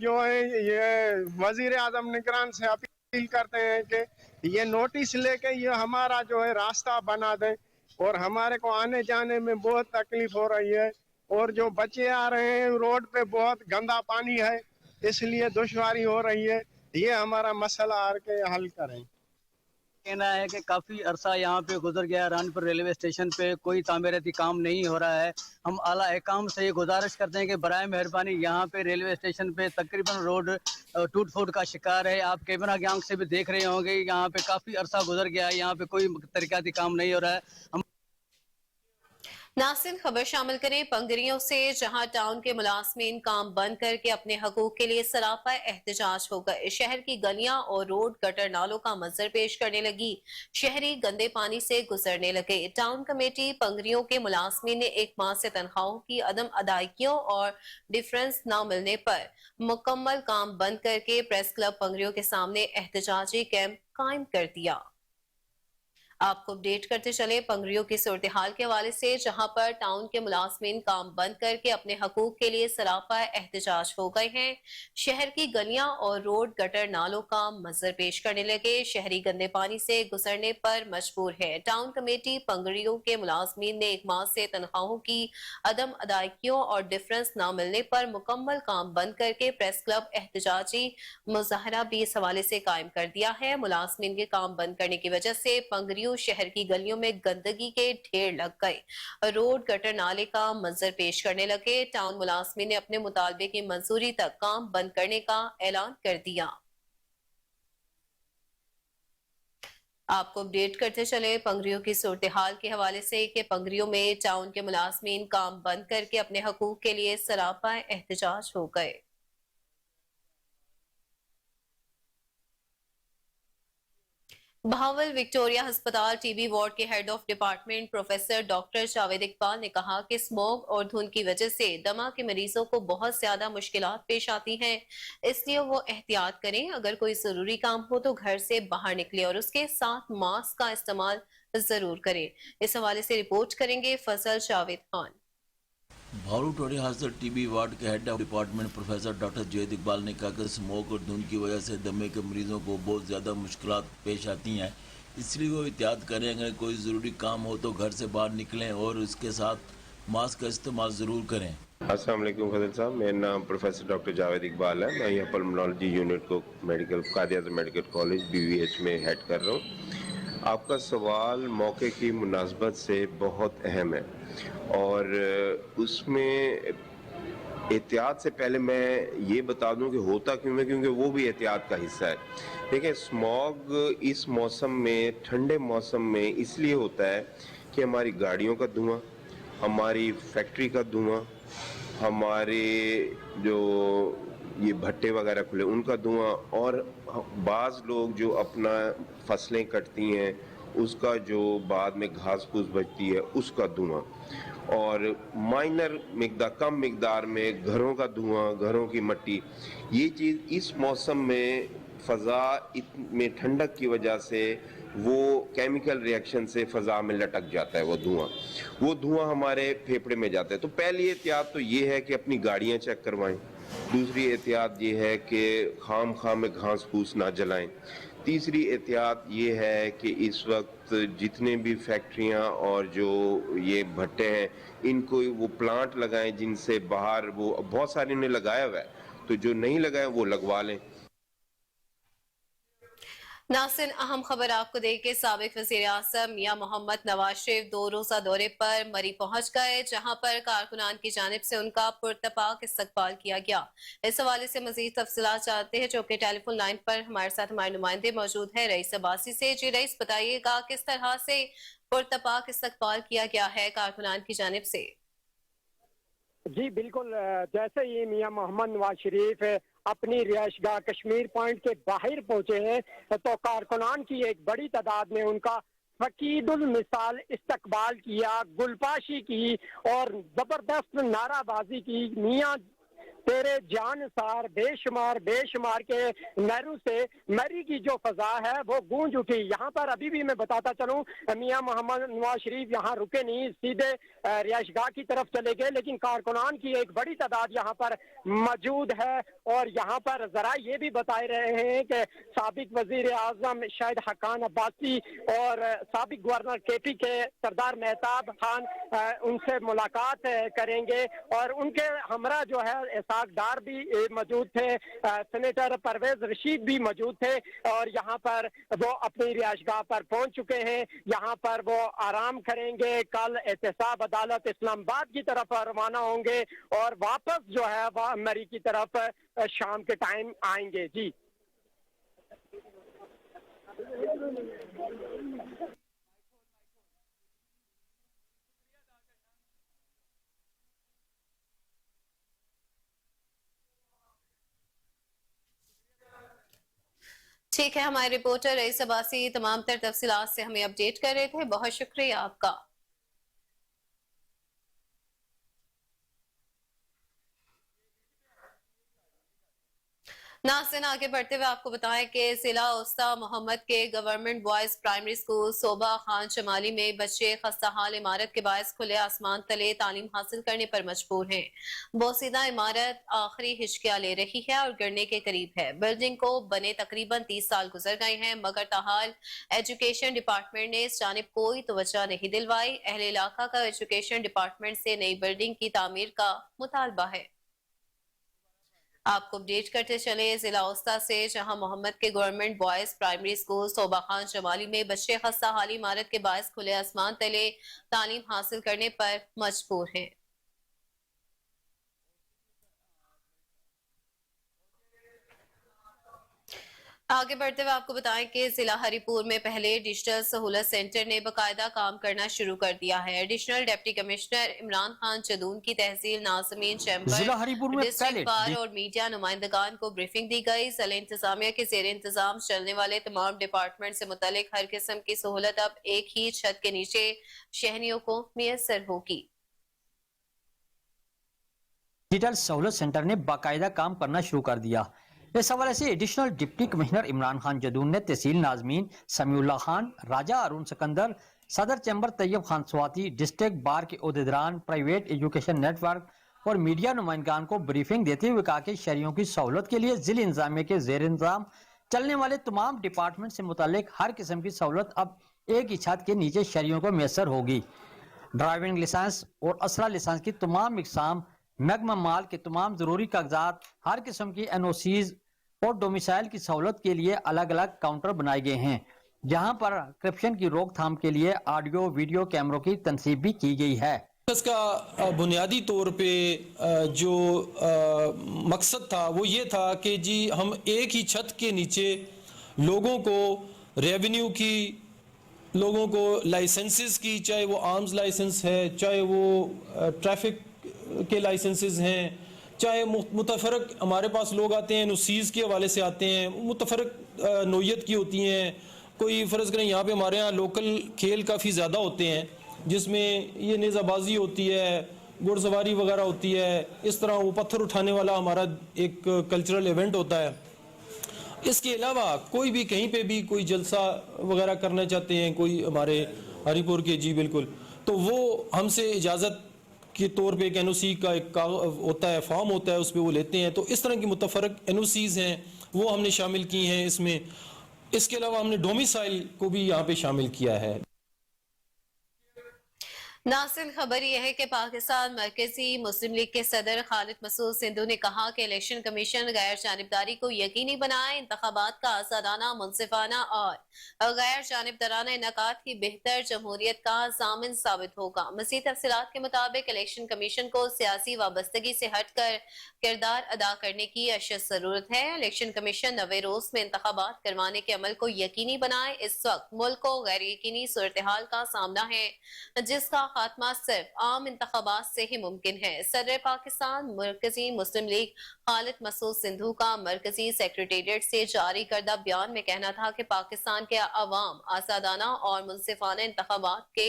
[SPEAKER 6] جو ہے یہ وزیر اعظم نگران سے اپیل کرتے ہیں کہ یہ نوٹس لے کے یہ ہمارا جو ہے راستہ بنا دیں، اور ہمارے کو آنے جانے میں بہت تکلیف ہو رہی ہے، اور جو بچے آ رہے ہیں روڈ پہ بہت گندا پانی ہے، اس لیے دشواری ہو رہی ہے۔ یہ ہمارا مسئلہ آر کے حل کریں۔
[SPEAKER 7] کہنا ہے کہ کافی عرصہ یہاں پہ گزر گیا، رانی پور ریلوے اسٹیشن پہ کوئی تعمیراتی کام نہیں ہو رہا ہے۔ ہم اعلیٰ حکام سے یہ گزارش کرتے ہیں کہ برائے مہربانی یہاں پہ ریلوے اسٹیشن پہ تقریباً روڈ ٹوٹ پھوٹ کا شکار ہے۔ آپ کیمرہ کی آنکھ سے بھی دیکھ رہے ہوں گے، یہاں پہ کافی عرصہ گزر گیا ہے، یہاں پہ کوئی ترقیاتی کام نہیں ہو رہا ہے۔
[SPEAKER 2] ناصرین خبر شامل کریں پنگریوں سے، جہاں ٹاؤن کے ملازمین کام بند کر کے اپنے حقوق کے لیے سراپا احتجاج ہو گئے۔ شہر کی گلیاں اور روڈ گٹر نالوں کا منظر پیش کرنے لگی، شہری گندے پانی سے گزرنے لگے۔ ٹاؤن کمیٹی پنگریوں کے ملازمین نے ایک ماہ سے تنخواہوں کی عدم ادائیگیوں اور ڈفرنس نہ ملنے پر مکمل کام بند کر کے پریس کلب پنگریوں کے سامنے احتجاجی کیمپ قائم کر دیا۔ آپ کو اپڈیٹ کرتے چلے پنگریوں کی صورتحال کے حوالے سے، جہاں پر ٹاؤن کے ملازمین کام بند کر کے اپنے حقوق کے لیے سراپا احتجاج ہو گئے ہیں۔ شہر کی گلیاں اور روڈ گٹر نالوں کا منظر پیش کرنے لگے، شہری گندے پانی سے گزرنے پر مجبور ہے۔ ٹاؤن کمیٹی پنگریوں کے ملازمین نے ایک ماہ سے تنخواہوں کی عدم ادائیگیوں اور ڈفرنس نہ ملنے پر مکمل کام بند کر کے پریس کلب احتجاجی مظاہرہ بھی اس حوالے سے قائم کر دیا ہے۔ ملازمین کے کام بند کرنے کی وجہ سے پنگریوں شہر کی گلیوں میں گندگی کے ڈھیر لگ گئے، روڈ گٹر نالے کا منظر پیش کرنے لگے۔ ٹاؤن ملازمین نے اپنے مطالبے کی منظوری تک کام بند کرنے کا اعلان کر دیا۔ آپ کو اپڈیٹ کرتے چلے پنگریوں کی صورتحال کے حوالے سے کہ پنگریوں میں ٹاؤن کے ملازمین کام بند کر کے اپنے حقوق کے لیے سراپا احتجاج ہو گئے۔ بہاول وکٹوریہ ہسپتال ٹی بی وارڈ کے head of department professor doctor Javed Iqbal نے کہا کہ اسموگ اور دھند کی وجہ سے دمہ کے مریضوں کو بہت زیادہ مشکلات پیش آتی ہیں، اس لیے وہ احتیاط کریں، اگر کوئی ضروری کام ہو تو گھر سے باہر نکلے اور اس کے ساتھ ماسک کا استعمال ضرور کریں۔ اس حوالے سے رپورٹ کریں گے فضل جاوید خان۔
[SPEAKER 1] بھاولو ٹوڈے ہاسپتال ٹی بی وارڈ کے head of department professor doctor Javed Iqbal نے کہا کہ اسموک اور دھند کی وجہ سے دمے کے مریضوں کو بہت زیادہ مشکلات پیش آتی ہیں، اس لیے وہ احتیاط کریں، اگر کوئی ضروری کام ہو تو گھر سے باہر نکلیں اور اس کے ساتھ ماسک کا استعمال ضرور کریں۔
[SPEAKER 3] السلام علیکم فضل صاحب، میرا نام پروفیسر ڈاکٹر جاوید اقبال ہے، میں یہاں پلمنالوجی یونٹ کو قادیات میڈیکل کالج BVH میں ہیڈ کر رہا ہوں۔ آپ کا سوال موقع کی مناسبت سے بہت اہم ہے، اور اس میں احتیاط سے پہلے میں یہ بتا دوں کہ ہوتا کیوں ہے، کیونکہ وہ بھی احتیاط کا حصہ ہے۔ دیکھیں، اسموگ اس موسم میں، ٹھنڈے موسم میں اس لیے ہوتا ہے کہ ہماری گاڑیوں کا دھواں، ہماری فیکٹری کا دھواں، ہمارے جو یہ بھٹے وغیرہ کھلے ان کا دھواں، اور بعض لوگ جو اپنا فصلیں کٹتی ہیں اس کا جو بعد میں گھاس پھوس بچتی ہے اس کا دھواں، اور کم مقدار میں گھروں کا دھواں، گھروں کی مٹی، یہ چیز اس موسم میں فضا میں ٹھنڈک کی وجہ سے وہ کیمیکل ریئیکشن سے فضا میں لٹک جاتا ہے، وہ دھواں ہمارے پھیپھڑے میں جاتا ہے۔ تو پہلی احتیاط تو یہ ہے کہ اپنی گاڑیاں چیک کروائیں، دوسری احتیاط یہ ہے کہ خام میں گھاس پھوس نہ جلائیں، تیسری احتیاط یہ ہے کہ اس وقت جتنے بھی فیکٹریاں اور جو یہ بھٹے ہیں ان کو وہ پلانٹ لگائیں جن سے باہر، وہ بہت سارے انہیں لگایا ہوا ہے، تو جو نہیں لگائے وہ لگوا لیں۔
[SPEAKER 2] ناصرین، اہم خبر آپ کو دے کے سابق وزیر اعظم میاں محمد نواز شریف 2 روزہ دورے پر مری پہنچ گئے، جہاں پر کارکنان کی جانب سے ان کا پرتپاک استقبال کیا گیا۔ اس حوالے سے مزید تفصیلات چاہتے ہیں جو کہ ٹیلی فون لائن پر ہمارے ساتھ ہمارے نمائندے موجود ہیں رئیس عباسی سے۔ جی رئیس، بتائیے گا کس طرح سے پرتپاک استقبال کیا گیا ہے کارکنان کی جانب سے؟
[SPEAKER 8] جی بالکل، جیسے ہی میاں محمد نواز شریف اپنی رہائش گاہ کشمیر پوائنٹ کے باہر پہنچے ہیں تو کارکنان کی ایک بڑی تعداد نے ان کا فقید المثال استقبال کیا، گلپاشی کی اور زبردست نعرہ بازی کی۔ میاں تیرے جان سار بے شمار کے نعروں سے مری کی جو فضا ہے وہ گونج اٹھی۔ یہاں پر ابھی بھی میں بتاتا چلوں، میاں محمد نواز شریف یہاں رکے نہیں، سیدھے رہائش گاہ کی طرف چلے گئے، لیکن کارکنان کی ایک بڑی تعداد یہاں پر موجود ہے، اور یہاں پر ذرائع یہ بھی بتائے رہے ہیں کہ سابق وزیر اعظم شاہد حقان عباسی اور سابق گورنر KP کے سردار مہتاب خان ان سے ملاقات کریں گے، اور ان کے ہمراہ جو ہے اسحاق ڈار بھی موجود تھے، سینیٹر پرویز رشید بھی موجود تھے، اور یہاں پر وہ اپنی رہائش گاہ پر پہنچ چکے ہیں۔ یہاں پر وہ آرام کریں گے، کل احتساب عدالت اسلام آباد کی طرف روانہ ہوں گے، اور واپس جو ہے وہ مری کی طرف شام کے ٹائم آئیں گے۔ جی
[SPEAKER 2] ٹھیک ہے، ہمارے رپورٹر رئیس عباسی تمام تر تفصیلات سے ہمیں اپڈیٹ کر رہے تھے، بہت شکریہ آپ کا۔ नाज़रीन आगे बढ़ते हुए आपको बताएं कि जिला उस्ता मोहम्मद के गवर्नमेंट बॉयज प्राइमरी स्कूल सोबा खान चमाली में बच्चे खस्ता हाल इमारत के बायस खुले आसमान तले तालीम हासिल करने पर मजबूर हैं। बोसीदा इमारत आखिरी हिचकियां ले रही है और गिरने के करीब है। बिल्डिंग को बने तकरीबन 30 साल गुजर गए हैं, मगर ताहाल एजुकेशन डिपार्टमेंट ने इस जानिब कोई तवज्जो नहीं दिलवाई। अहले इलाका का एजुकेशन डिपार्टमेंट से नई बिल्डिंग की तामीर का मुतालबा है। आपको अपडेट करते चले जिला उस्ता से, जहां मोहम्मद के गवर्नमेंट बॉयज प्राइमरी स्कूल सोबा खान जमाली में बच्चे खस्ता हाल इमारत के बायस खुले आसमान तले तालीम हासिल करने पर मजबूर हैं। आगे बढ़ते हुए आपको बताएं कि जिला हरिपुर में पहले डिजिटल सहूलत सेंटर ने बाकायदा काम करना शुरू कर दिया है। Additional deputy commissioner Imran Khan Jadoon की तहसील नाज़मीन चैम्बर, डिस्ट्रिक्ट बार और मीडिया नुमाइंदगान को ब्रीफिंग दी गई। जिला इंतजामिया के जेर इंतजाम चलने वाले तमाम डिपार्टमेंट से मुतालिक हर किस्म की सहूलत अब एक ही छत के नीचे शहरियों को मुयस्सर होगी।
[SPEAKER 9] डिजिटल सहूलत सेंटर ने बाकायदा काम करना शुरू कर दिया। इस हवाले से additional deputy commissioner Imran Khan Jadoon ने तहसील नाज़मीन समीउल्लाह खान, राजा अरुण सिकंदर, सदर chamber Tayyab Khan Swati, district bar के ओहदेदारान, प्राइवेट एजुकेशन नेटवर्क और मीडिया नुमाइंदगान को ब्रीफिंग देते हुए कहा कि शहरियों की सहूलत के लिए जिला इंतजामिया के जेर इंतजाम चलने वाले तमाम डिपार्टमेंट से मुतालिक हर किस्म की सहूलत अब एक ही छत के नीचे शहरियों को मैसर होगी। ड्राइविंग लाइसेंस और असला लाइसेंस की तमाम इकसाम, मैग्मा माल के तमाम जरूरी कागजात, हर किस्म की NOCs और डोमिसाइल की सहूलत के लिए अलग अलग काउंटर बनाए गए हैं, जहां पर करप्शन की रोकथाम के लिए ऑडियो वीडियो कैमरों की तनसीब भी की गई है।
[SPEAKER 4] इसका बुनियादी तौर पे जो मकसद था वो ये था कि जी हम एक ही छत के नीचे लोगों को रेवेन्यू की, लोगों को लाइसेंसेस की, चाहे वो आर्म्स लाइसेंस है, चाहे वो ट्रैफिक के लाइसेंसेस हैं, चाहे मुतफरक हमारे पास लोग आते हैं NOCs के हवाले से आते हैं, मुतफरक नोयत की होती हैं। कोई फ़र्ज़ करें यहाँ पे हमारे यहाँ लोकल खेल काफ़ी ज़्यादा होते हैं जिसमें ये नेज़ाबाजी होती है, घुड़सवारी वगैरह होती है, इस तरह वो पत्थर उठाने वाला हमारा एक कल्चरल इवेंट होता है। इसके अलावा कोई भी कहीं पे भी कोई जलसा वगैरह करना चाहते हैं, कोई हमारे हरिपुर के, जी बिल्कुल, तो वो हमसे इजाज़त के तौर पे एक NOC का एक होता है, फॉर्म होता है, उस पर वो लेते हैं। तो इस तरह की मुतफरक NOCs हैं वो हमने शामिल की हैं इसमें। इसके अलावा हमने डोमिसाइल को भी यहाँ पे शामिल किया है।
[SPEAKER 2] नासिर, खबर यह है कि पाकिस्तान मरकजी मुस्लिम लीग के सदर खालिद मसूद सिंधु ने कहा कि इलेक्शन कमीशन गैर जानिबदारी को यकीनी बनाए, इंतखाबात का आज़ादाना, मुनसिफाना और गैर जानिबदाराना इनेकाद की बेहतर जमहूरियत का ज़ामिन साबित होगा। मज़ीद तफसीलात के मुताबिक इलेक्शन कमीशन को सियासी वाबस्तगी से हटकर किरदार अदा करने की अशद ज़रूरत है। इलेक्शन कमीशन 90 रोज में इंतखाबात करवाने के अमल को यकीनी बनाए। इस वक्त मुल्क को गैर यकीनी सूरत हाल का सामना है जिसका खात्मा सिर्फ आम इंतखाबात से ही मुमकिन है। सदर पाकिस्तान मरकजी मुस्लिम लीग खालिद मसूद सिंधु का मरकजी सेक्रेटेरिएट से जारी करदा बयान में कहना था कि पाकिस्तान के अवाम आज़ादाना और मुनसिफाना इंतखाबात के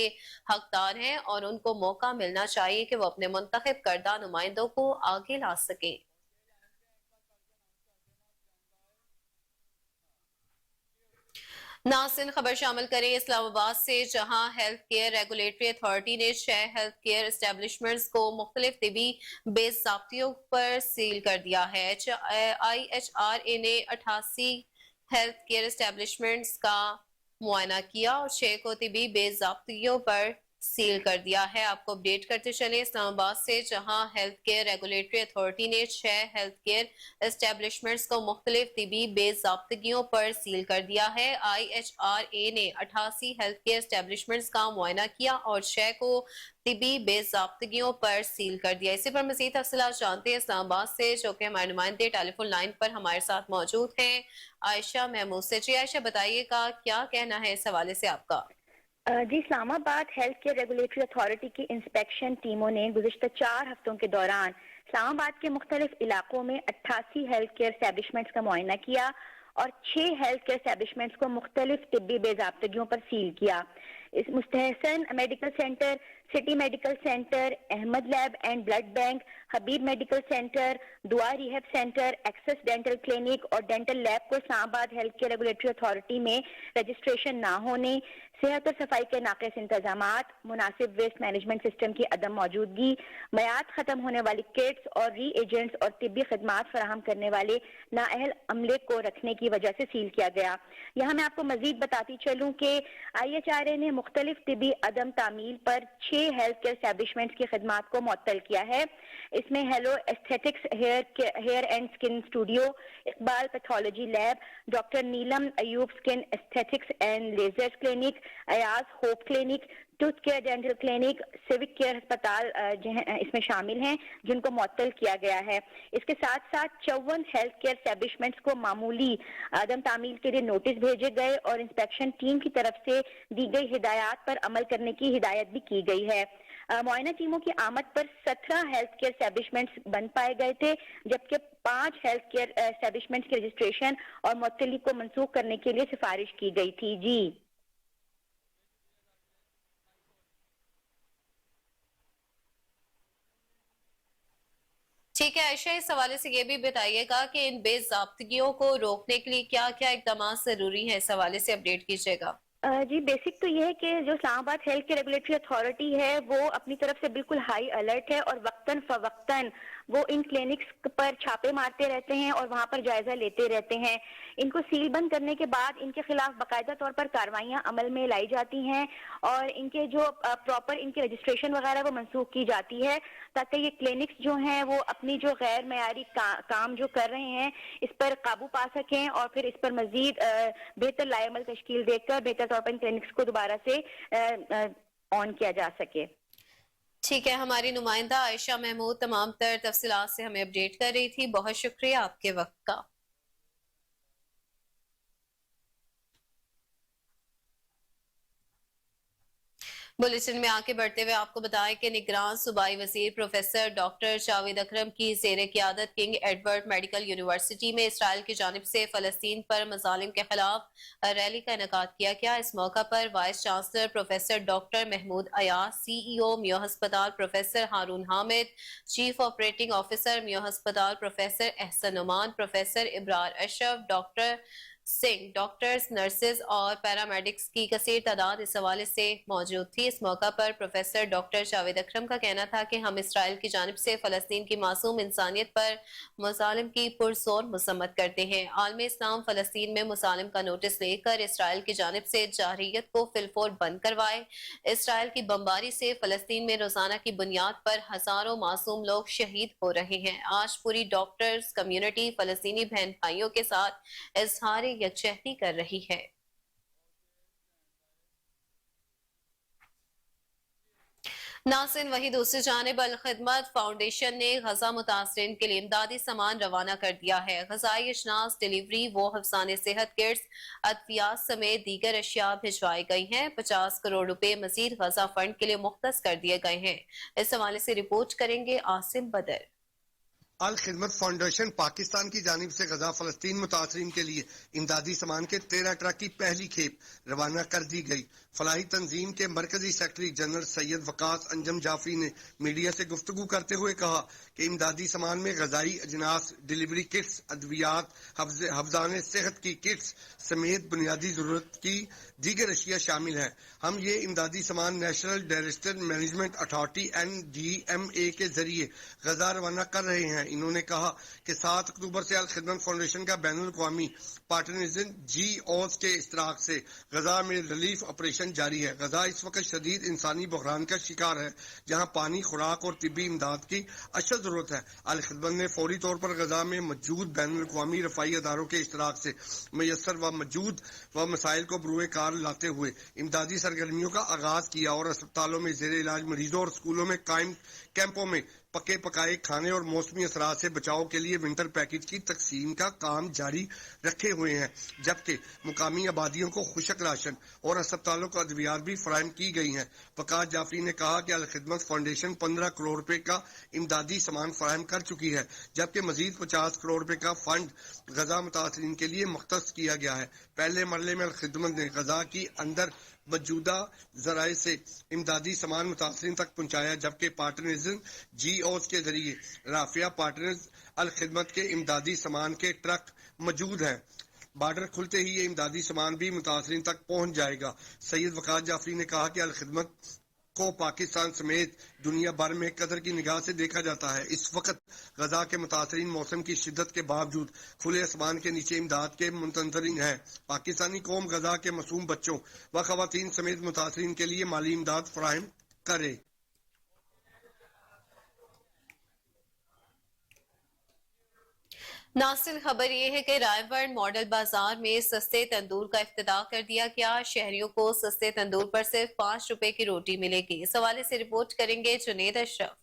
[SPEAKER 2] हकदार हैं और उनको मौका मिलना चाहिए कि वो अपने मुंतखब करदा नुमाइंदों को आगे ला सके। नासिन, खबर शामिल करें इस्लामाबाद से, जहां हेल्थ केयर रेगुलेटरी अथॉरिटी ने 6 हेल्थ केयर एस्टेब्लिशमेंट्स को मुख्तलिफ तिबी बेज़ाब्तियों पर सील कर दिया है। IHRA ने 88 हेल्थ केयर एस्टेब्लिशमेंट्स का मुआयना किया और 6 को तिबी बेज़ाब्तियों पर सील कर दिया है। आपको अपडेट करते चले इस्लामाबाद से, जहां हेल्थ केयर रेगुलेटरी अथॉरिटी ने 6 हेल्थ केयर एस्टेब्लिशमेंट्स को मुख्तलिफ तिबी बेज़ाब्तगियों पर सील कर दिया है। IHRA ने 88 हेल्थ केयर एस्टेब्लिशमेंट्स का मुआयना किया और 6 को तिबी बेज़ाब्तगियों पर सील कर दिया। इसी पर मज़ीद तफसीलात जानते हैं इस्लामाबाद से, जो कि हमारे नुमाइंदे टेलीफोन लाइन पर हमारे साथ मौजूद हैं, आयशा महमूद से। जी आयशा, बताइएगा क्या कहना है इस हवाले से आपका?
[SPEAKER 10] जी, Islamabad health care regulatory authority की इंस्पेक्शन टीमों ने गुज़िश्ता 4 हफ्तों के दौरान इस्लामाबाद के मुख्तलिफ इलाकों में 88 हेल्थ केयर एस्टेब्लिशमेंट्स का मुआयना किया और 6 हेल्थ केयर एस्टेब्लिशमेंट्स को मुख्तलिफ तिब्बी बेज़ाब्तगियों पर सील किया। اس Mustahsan medical centre, city medical centre, Ahmed lab and blood bank, Habib medical centre, Dua rehab centre, access dental clinic اور ڈینٹل لیب کو Islamabad health care regulatory authority میں رجسٹریشن نہ ہونے، صحت اور صفائی کے ناقص انتظامات، مناسب ویسٹ مینجمنٹ سسٹم کی عدم موجودگی، میعاد ختم ہونے والی کٹس اور ری ایجنٹس اور طبی خدمات فراہم کرنے والے نااہل عملے کو رکھنے کی وجہ سے سیل کیا گیا۔ یہاں میں آپ کو مزید بتاتی چلوں کہ IHRA نے مختلف طبی عدم تعمیل پر 6 ہیلتھ کیئر اسٹیبلشمنٹس کی خدمات کو معطل کیا ہے۔ اس میں hello aesthetics hair and skin studio, Iqbal pathology lab, doctor Neelam Ayub skin aesthetics and laser clinic, Ayaz hope clinic, tooth care dental clinic, سیوک کیئر ہسپتال اس میں شامل ہیں جن کو معطل کیا گیا ہے۔ اس کے ساتھ ساتھ 54 ہیلتھ کیئر اسٹیبلشمنٹس کو معمولی عدم تعمیل کے لیے نوٹس بھیجے گئے اور انسپیکشن ٹیم کی طرف سے دی گئی ہدایات پر عمل کرنے کی ہدایت بھی کی گئی ہے۔ معائنہ ٹیموں کی آمد پر 17 ہیلتھ کیئر اسٹیبلشمنٹس بند پائے گئے تھے، جبکہ 5 ہیلتھ کیئر اسٹیبلشمنٹس کی رجسٹریشن اور معطلی کو منسوخ کرنے کے لیے سفارش کی گئی تھی۔ جی
[SPEAKER 2] ٹھیک ہے عائشہ، اس حوالے سے یہ بھی بتائیے گا کہ ان بے ضابطگیوں کو روکنے کے لیے کیا کیا اقدامات ضروری ہیں، اس حوالے سے اپڈیٹ کیجیے گا۔
[SPEAKER 10] جی بیسک تو یہ ہے کہ جو اسلام آباد ہیلتھ کیئر ریگولیٹری اتھارٹی ہے وہ اپنی طرف سے بالکل ہائی الرٹ ہے اور وقتاً فوقتاً وہ ان کلینکس پر چھاپے مارتے رہتے ہیں اور وہاں پر جائزہ لیتے رہتے ہیں۔ ان کو سیل بند کرنے کے بعد ان کے خلاف باقاعدہ طور پر کاروائیاں عمل میں لائی جاتی ہیں اور ان کے جو پراپر ان کی رجسٹریشن وغیرہ وہ منسوخ کی جاتی ہے تاکہ یہ کلینکس جو ہیں وہ اپنی جو غیر معیاری کام جو کر رہے ہیں اس پر قابو پا سکیں اور پھر اس پر مزید بہتر لائے عمل تشکیل دے کر بہتر طور پر ان کلینکس کو دوبارہ سے آن کیا جا سکے۔
[SPEAKER 2] ٹھیک ہے، ہماری نمائندہ عائشہ محمود تمام تر تفصیلات سے ہمیں اپڈیٹ کر رہی تھی، بہت شکریہ آپ کے وقت کا۔ بلیٹن میں آگے بڑھتے ہوئے آپ کو بتائیں کہ نگران صوبائی وزیر پروفیسر ڈاکٹر جاوید اکرم کی زیر قیادت کنگ ایڈورڈ میڈیکل یونیورسٹی میں اسرائیل کی جانب سے فلسطین پر مظالم کے خلاف ریلی کا انعقاد کیا گیا۔ اس موقع پر vice chancellor professor doctor Mahmood Ayaz, CEO Mayo ہسپتال professor Haroon Hamid, chief operating officer Mayo ہسپتال professor Ahsan Noman, professor Abrar Ashraf, doctor Singh, doctors, nurses اور پیرامیڈکس کی کثیر تعداد اس حوالے سے موجود تھی۔ اس موقع پر پروفیسر ڈاکٹر جاوید اکرم کا کہنا تھا کہ ہم اسرائیل کی جانب سے فلسطین کی معصوم انسانیت پر مظالم کی پرزور مذمت کرتے ہیں۔ عالم اسلام فلسطین میں مظالم کا نوٹس لے کر اسرائیل کی جانب سے جارحیت کو فی الفور بند کروائے۔ اسرائیل کی بمباری سے فلسطین میں روزانہ کی بنیاد پر ہزاروں معصوم لوگ شہید ہو رہے ہیں۔ آج پوری ڈاکٹرز کمیونٹی فلسطینی بہن بھائیوں کے ساتھ اظہار یکجہتی کر رہی ہے۔ ناصرین، وہیں دوسری جانب الخدمت فاؤنڈیشن نے غزہ متاثرین کے لیے امدادی سامان روانہ کر دیا ہے۔ غذائی اجناس، ڈیلیوری و حفظان صحت کٹس، ادویات سمیت دیگر اشیاء بھجوائی گئی ہیں۔ 50 کروڑ روپے مزید غزہ فنڈ کے لیے مختص کر دیے گئے ہیں۔ اس حوالے سے رپورٹ کریں گے عاصم بدر۔
[SPEAKER 11] الخدمت فاؤنڈیشن پاکستان کی جانب سے غزہ فلسطین متاثرین کے لیے امدادی سامان کے 13 ٹرک کی پہلی کھیپ روانہ کر دی گئی۔ فلاحی تنظیم کے مرکزی سیکرٹری جنرل سید وقاص انجم جعفری نے میڈیا سے گفتگو کرتے ہوئے کہا کہ امدادی سامان میں غذائی اجناس، ڈیلیوری کٹس، ادویات، حفظان صحت کی کٹس سمیت بنیادی ضرورت کی دیگر اشیاء شامل ہیں۔ ہم یہ امدادی سامان national disaster management authority NDMA کے ذریعے غزہ روانہ کر رہے ہیں۔ انہوں نے کہا کہ 7 اکتوبر سے الخدمت فاؤنڈیشن کا بین الاقوامی پارٹنرزم GOs کے اشتراک سے غزہ میں ریلیف آپریشن جاری ہے۔ غزہ اس وقت شدید انسانی بحران کا شکار ہے جہاں پانی، خوراک اور طبی امداد کی اشد ضرورت ہے۔ الخدمت نے فوری طور پر غزہ میں موجود بین الاقوامی رفائی اداروں کے اشتراک سے میسر و موجود و مسائل کو بروئے کار لاتے ہوئے امدادی سرگرمیوں کا آغاز کیا اور اسپتالوں میں زیر علاج مریضوں اور اسکولوں میں قائم کیمپوں میں پکے پکائے کھانے اور موسمی اثرات سے بچاؤ کے لیے ونٹر پیکج کی تقسیم کا کام جاری رکھے ہوئے ہیں، جبکہ مقامی آبادیوں کو خشک راشن اور اسپتالوں کو ادویات بھی فراہم کی گئی ہیں۔ وقاص جعفری نے کہا کہ الخدمت فاؤنڈیشن 15 کروڑ روپے کا امدادی سامان فراہم کر چکی ہے، جبکہ مزید 50 کروڑ روپے کا فنڈ غزہ متاثرین کے لیے مختص کیا گیا ہے۔ پہلے مرحلے میں الخدمت نے غزہ کی اندر मौजूदा जराए से इमदादी सामान मुतासरीन तक पहुंचाया, जबकि पार्टनर्स GOs के जरिए राफिया पार्टनर्स अल खिदमत के इमदादी सामान के ट्रक मौजूद हैं। बॉर्डर खुलते ही ये इमदादी सामान भी मुतासरीन तक पहुंच जाएगा। सैयद वकार जाफरी ने कहा कि अल खिदमत को पाकिस्तान समेत दुनिया भर में कदर की निगाह से देखा जाता है। इस वक्त गजा के मुतासरीन मौसम की शिद्दत के बावजूद खुले आसमान के नीचे इमदाद के मुंतजरीन हैं। पाकिस्तानी कौम गजा के मासूम बच्चों व खवातीन समेत मुतासरीन के लिए माली इमदाद फराहम करे।
[SPEAKER 2] नासिर खबर ये है कि रायगढ़ मॉडल बाजार में सस्ते तंदूर का इफ्तिताह कर दिया गया। शहरियों को सस्ते तंदूर पर सिर्फ 5 रुपए की रोटी मिलेगी। इस हवाले से रिपोर्ट करेंगे जुनेद अशरफ।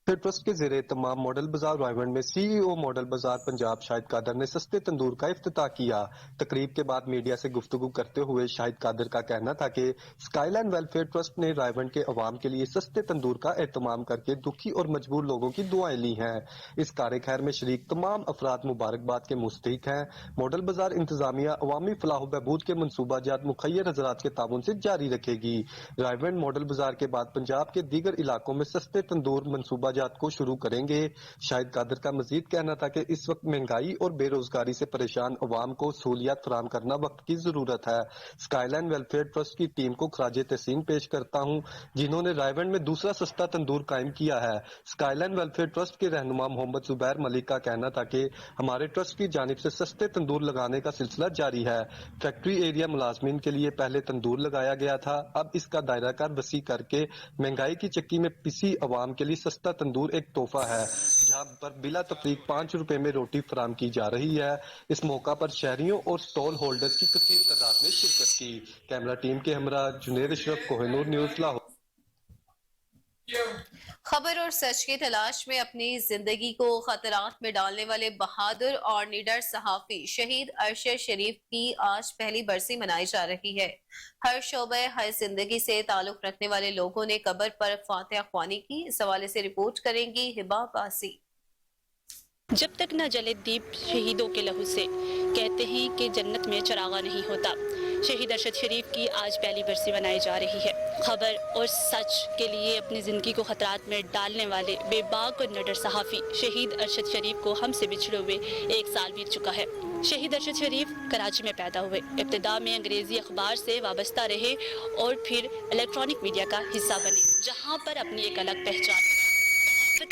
[SPEAKER 12] ट्रस्ट के ज़ेरे तमाम मॉडल बाजार रायगढ़ में CEO मॉडल बाजार पंजाब शाहिद कादर ने सस्ते तंदूर का इफ्तिताह किया। तकरीब के बाद मीडिया से गुफ्तगू करते हुए शाहिद कादर का कहना था कि स्काईलाइन वेलफेयर ट्रस्ट ने रायगढ़ के अवाम के लिए सस्ते तंदूर का एहतमाम करके दुखी और मजबूर लोगों की दुआएं ली हैं। इस कार खैर में शरीक तमाम अफराद मुबारकबाद के मुस्तहिक हैं। मॉडल बाजार इंतजामिया अवामी फलाह बहबूद के मनसूबाजात मुखैर हजरात के ताबन से जारी रखेगी। रायगढ़ मॉडल बाजार के बाद पंजाब के दीगर इलाकों में सस्ते तंदूर मनसूबा को शुरू करेंगे। शाहिद कादर का मजीद कहना था कि इस वक्त महंगाई और बेरोजगारी से परेशान अवाम को सहूलियात फराहम करना वक्त की जरूरत है। स्काईलाइन वेलफेयर ट्रस्ट की टीम को खराजे तहसीन पेश करता हूं, जिन्होंने रायगढ़ में दूसरा सस्ता तंदूर कायम किया है। स्काईलाइन वेलफेयर ट्रस्ट के रहनुमा मोहम्मद जुबैर मलिक का कहना था कि हमारे ट्रस्ट की जानिब से सस्ते तंदूर लगाने का सिलसिला जारी है। फैक्ट्री एरिया मुलाजमीन के लिए पहले तंदूर लगाया गया था, अब इसका दायरा कार वसी करके महंगाई की चक्की में पिसी अवाम के लिए सस्ता तंदूर एक तोहफा है, जहां पर बिला तफरीक 5 रुपए में रोटी फराम की जा रही है। इस मौका पर शहरियों और स्टॉल होल्डर्स की कसीर तादाद में शिरकत की। कैमरा टीम के हमरा जुनेद अशरफ, कोहिनूर न्यूज़, लाहौर।
[SPEAKER 2] खबर और सच की तलाश में अपनी जिंदगी को खतरात में डालने वाले बहादुर और निडर सहाफी शहीद अरशद शरीफ की आज पहली बरसी मनाई जा रही है। हर शोबे हर जिंदगी से ताल्लुक रखने वाले लोगों ने कब्र पर फातिहा ख्वानी की। इस हवाले से रिपोर्ट करेंगी हिबा बासी।
[SPEAKER 13] जब तक न जले दीप शहीदों के लहू से, कहते हैं कि जन्नत में चरागा नहीं होता। शहीद अरशद शरीफ की आज पहली बरसी मनाई जा रही है। खबर और सच के लिए अपनी ज़िंदगी को खतरात में डालने वाले बेबाक और निडर सहाफ़ी शहीद अरशद शरीफ को हमसे बिछड़े हुए 1 साल बीत चुका है। शहीद अरशद शरीफ कराची में पैदा हुए, इब्तिदा में अंग्रेज़ी अखबार से वाबस्ता रहे और फिर इलेक्ट्रॉनिक मीडिया का हिस्सा बने, जहाँ पर अपनी एक अलग पहचान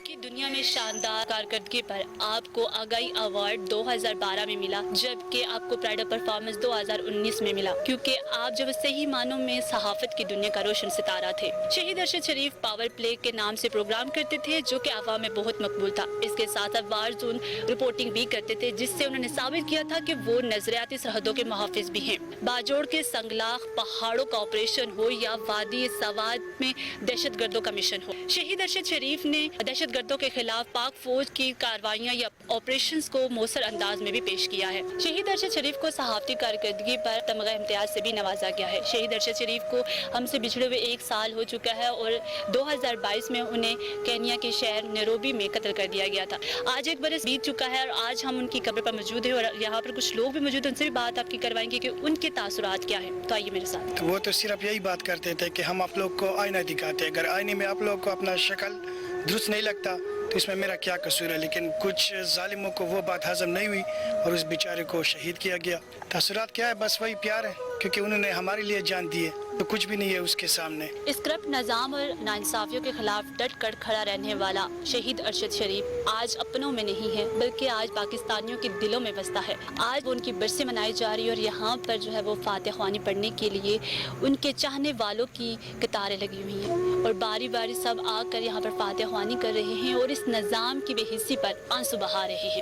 [SPEAKER 13] की दुनिया में शानदार कारकर्दगी पर आपको आगाई अवार्ड 2012 में मिला, जबकि आपको प्राइड ऑफ परफॉर्मेंस 2019 में मिला, क्योंकि आप जब सही मानों में सहाफत की दुनिया का रोशन सितारा थे। शहीद अरशद शरीफ पावर प्ले के नाम से प्रोग्राम करते थे, जो कि आवाम में बहुत मकबूल था। इसके साथ साथ वार जोन रिपोर्टिंग भी करते थे, जिससे उन्होंने साबित किया था कि वो नजरियाती सरहदों के मुहाफिज भी हैं। बाजोड़ के संगलाख पहाड़ों का ऑपरेशन हो या वादी सवाद में दहशत गर्दों का मिशन हो, शहीद अरशद शरीफ ने दहशत गर्दों के खिलाफ पाक फौज की कार्रवाइयां या ऑपरेशंस को मौसर अंदाज में भी पेश किया है। शहीद अरशद शरीफ को सहाफती कारकर्दगी पर तमगा इम्तियाज से भी नवाजा गया है। शहीद अरशद शरीफ को हमसे बिछड़े हुए 1 साल हो चुका है और 2022 में उन्हें केनिया के शहर नैरोबी में कत्ल कर दिया गया था। आज 1 बरस बीत चुका है और आज हम उनकी कब्र पर मौजूद है और यहाँ पर कुछ लोग भी मौजूद हैं, उनसे भी बात आपकी करवाएंगे कि उनके तासुरात क्या है। तो आइए मेरे साथ।
[SPEAKER 14] वो तो सिर्फ यही बात करते थे कि हम आप लोग को आईना दिखाते, अगर आईने में आप लोग को अपना शक्ल दुरुस्त नहीं लगता तो इसमें मेरा क्या कसूर है। लेकिन कुछ जालिमों को वो बात हजम नहीं हुई और उस बेचारे को शहीद किया गया। तासुरात क्या है, बस वही प्यार है, क्योंकि उन्होंने हमारे लिए जान दी है, तो कुछ भी नहीं है उसके सामने।
[SPEAKER 13] इस करप्ट निज़ाम और नाइंसाफियों के खिलाफ डट कर खड़ा रहने वाला शहीद अरशद शरीफ आज अपनों में नहीं है, बल्कि आज पाकिस्तानियों के दिलों में बसता है। आज उनकी बरसी मनाई जा रही है और यहाँ पर जो है वो फातिहा ख्वानी पढ़ने के लिए उनके चाहने वालों की कतारें लगी हुई हैं और बारी बारी सब आकर यहाँ पर फातिहा ख्वानी कर रहे हैं और इस निज़ाम की बेहिस्सी पर आंसू बहा रहे हैं।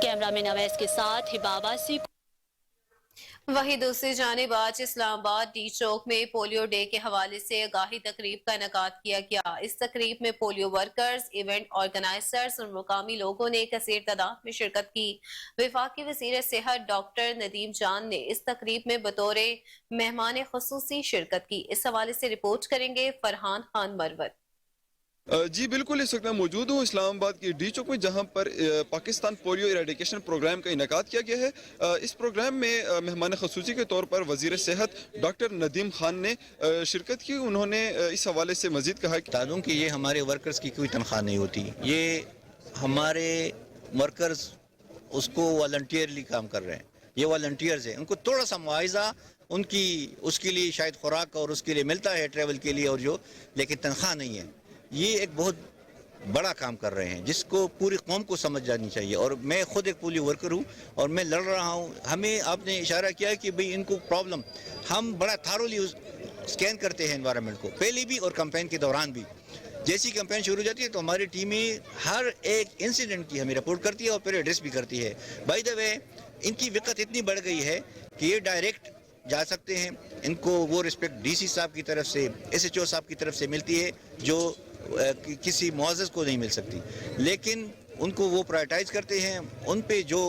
[SPEAKER 13] कैमरा मैन अवैस के साथ हिबा बासी।
[SPEAKER 2] वहीं दूसरी जानिब आज इस्लामाबाद डी चौक में पोलियो डे के हवाले से आगाही तकरीब का इनेकाद किया गया। इस तकरीब में पोलियो वर्कर्स, इवेंट ऑर्गेनाइजर्स और मुकामी लोगों ने कसीर तादाद में शिरकत की। वफाकी वज़ीर सेहत डॉक्टर नदीम जान ने इस तकरीब में बतौर मेहमान खुसूसी शिरकत की। इस हवाले से रिपोर्ट करेंगे फरहान खान मरवत।
[SPEAKER 15] جی بالکل، اس وقت میں موجود ہوں اسلام آباد کی ڈی چوک میں، جہاں پر پاکستان پولیو ایریڈیکیشن پروگرام کا انعقاد کیا گیا ہے۔ اس پروگرام میں مہمان خصوصی کے طور پر وزیر صحت ڈاکٹر ندیم خان نے شرکت کی۔ انہوں نے اس حوالے سے مزید کہا کہ
[SPEAKER 16] بتا دوں کہ یہ ہمارے ورکرز کی کوئی تنخواہ نہیں ہوتی، یہ ہمارے ورکرز اس کو والنٹیئرلی کام کر رہے ہیں، یہ والنٹیئرز ہیں، ان کو تھوڑا سا معاوضہ ان کی اس کے لیے شاید خوراک اور اس کے لیے ملتا ہے ٹریول کے لیے اور جو، لیکن تنخواہ نہیں ہے۔ یہ ایک بہت بڑا کام کر رہے ہیں جس کو پوری قوم کو سمجھ جانی چاہیے، اور میں خود ایک پولیو ورکر ہوں اور میں لڑ رہا ہوں۔ ہمیں آپ نے اشارہ کیا کہ بھئی ان کو پرابلم، ہم بڑا تھارولی اسکین کرتے ہیں انوائرمنٹ کو، پہلے بھی اور کمپین کے دوران بھی۔ جیسی کمپین شروع ہو جاتی ہے تو ہماری ٹیمیں ہر ایک انسیڈنٹ کی ہمیں رپورٹ کرتی ہے اور پھر ایڈریس بھی کرتی ہے۔ بائی دا وے ان کی وقت اتنی بڑھ گئی ہے کہ یہ ڈائریکٹ جا سکتے ہیں، ان کو وہ رسپیکٹ ڈی سی صاحب کی طرف سے، ایس ایچ او صاحب کی طرف سے ملتی ہے جو کسی معزز کو نہیں مل سکتی، لیکن ان کو وہ پرائرٹائز کرتے ہیں، ان پہ جو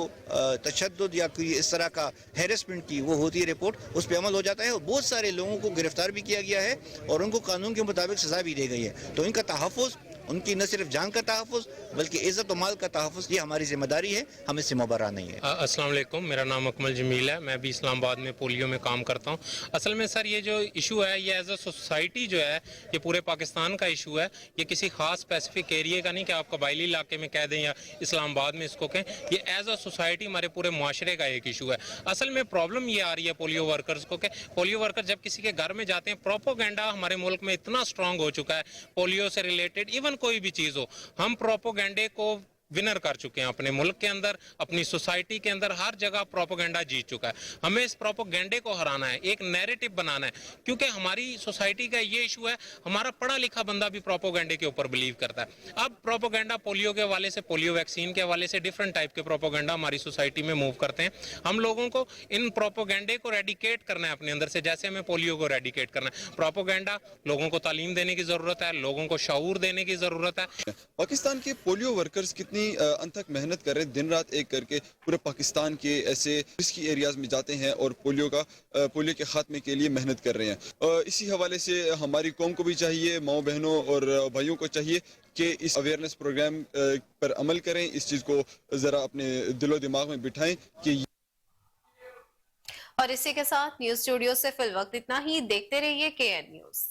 [SPEAKER 16] تشدد یا کوئی اس طرح کا ہیرسمنٹ کی وہ ہوتی ہے رپورٹ، اس پہ عمل ہو جاتا ہے، اور بہت سارے لوگوں کو گرفتار بھی کیا گیا ہے اور ان کو قانون کے مطابق سزا بھی دی گئی ہے۔ تو ان کا تحفظ، ان کی نہ صرف جان کا تحفظ بلکہ عزت و مال کا تحفظ، یہ ہماری ذمہ داری ہے، ہم اس سے مبرہ نہیں ہے۔
[SPEAKER 17] السلام علیکم، میرا نام اکمل جمیل ہے، میں بھی اسلام آباد میں پولیو میں کام کرتا ہوں۔ اصل میں سر یہ جو ایشو ہے یہ ایز اے سوسائٹی جو ہے یہ پورے پاکستان کا ایشو ہے، یہ کسی خاص اسپیسیفک ایریے کا نہیں کہ آپ قبائلی علاقے میں کہہ دیں یا اسلام آباد میں اس کو کہیں، یہ ایز اے سوسائٹی ہمارے پورے معاشرے کا ایک ایشو ہے۔ اصل میں پرابلم یہ آ رہی ہے پولیو ورکرز کو کہ پولیو ورکر جب کسی کے گھر میں جاتے ہیں، پروپوگینڈا ہمارے ملک میں اتنا اسٹرانگ ہو چکا ہے، پولیو سے ریلیٹڈ ایون کوئی بھی چیز ہو، ہم پروپوگینڈے کو ونر کر چکے ہیں اپنے ملک کے اندر، اپنی سوسائٹی کے اندر، ہر جگہ پروپوگینڈا جیت چکا ہے۔ ہمیں اس پروپوگینڈے کو ہرانا ہے، ایک نیریٹو بنانا ہے، کیونکہ ہماری سوسائٹی کا یہ ایشو ہے، ہمارا پڑھا لکھا بندہ بھی پروپوگینڈے کے اوپر بلیو کرتا ہے۔ اب پروپوگینڈا پولیو کے حوالے سے، پولیو ویکسین کے حوالے سے ڈیفرنٹ ٹائپ کے پروپوگینڈا ہماری سوسائٹی میں موو کرتے ہیں۔ ہم لوگوں کو ان پروپوگینڈے کو ریڈیکیٹ کرنا ہے اپنے اندر سے، جیسے ہمیں پولیو کو ریڈیکیٹ کرنا ہے۔ پروپوگینڈا لوگوں کو تعلیم دینے کی ضرورت ہے، لوگوں کو شعور دینے کی ضرورت ہے۔
[SPEAKER 15] پاکستان کے پولیو ورکرز کتنی انتھک محنت کر رہے ہیں، دن رات ایک کر کے پورے پاکستان کے ایسے رسکی ایریاز میں جاتے ہیں اور پولیو کے خاتمے کے لیے محنت کر رہے ہیں۔ اسی حوالے سے ہماری قوم کو بھی چاہیے، ماؤں بہنوں اور بھائیوں کو چاہیے کہ اس اویئرنیس پروگرام پر عمل کریں، اس چیز کو ذرا اپنے دل و دماغ میں بٹھائیں کہ
[SPEAKER 2] اور اسی کے ساتھ نیوز اسٹوڈیو سے فی الوقت اتنا ہی۔ دیکھتے رہیے KN نیوز۔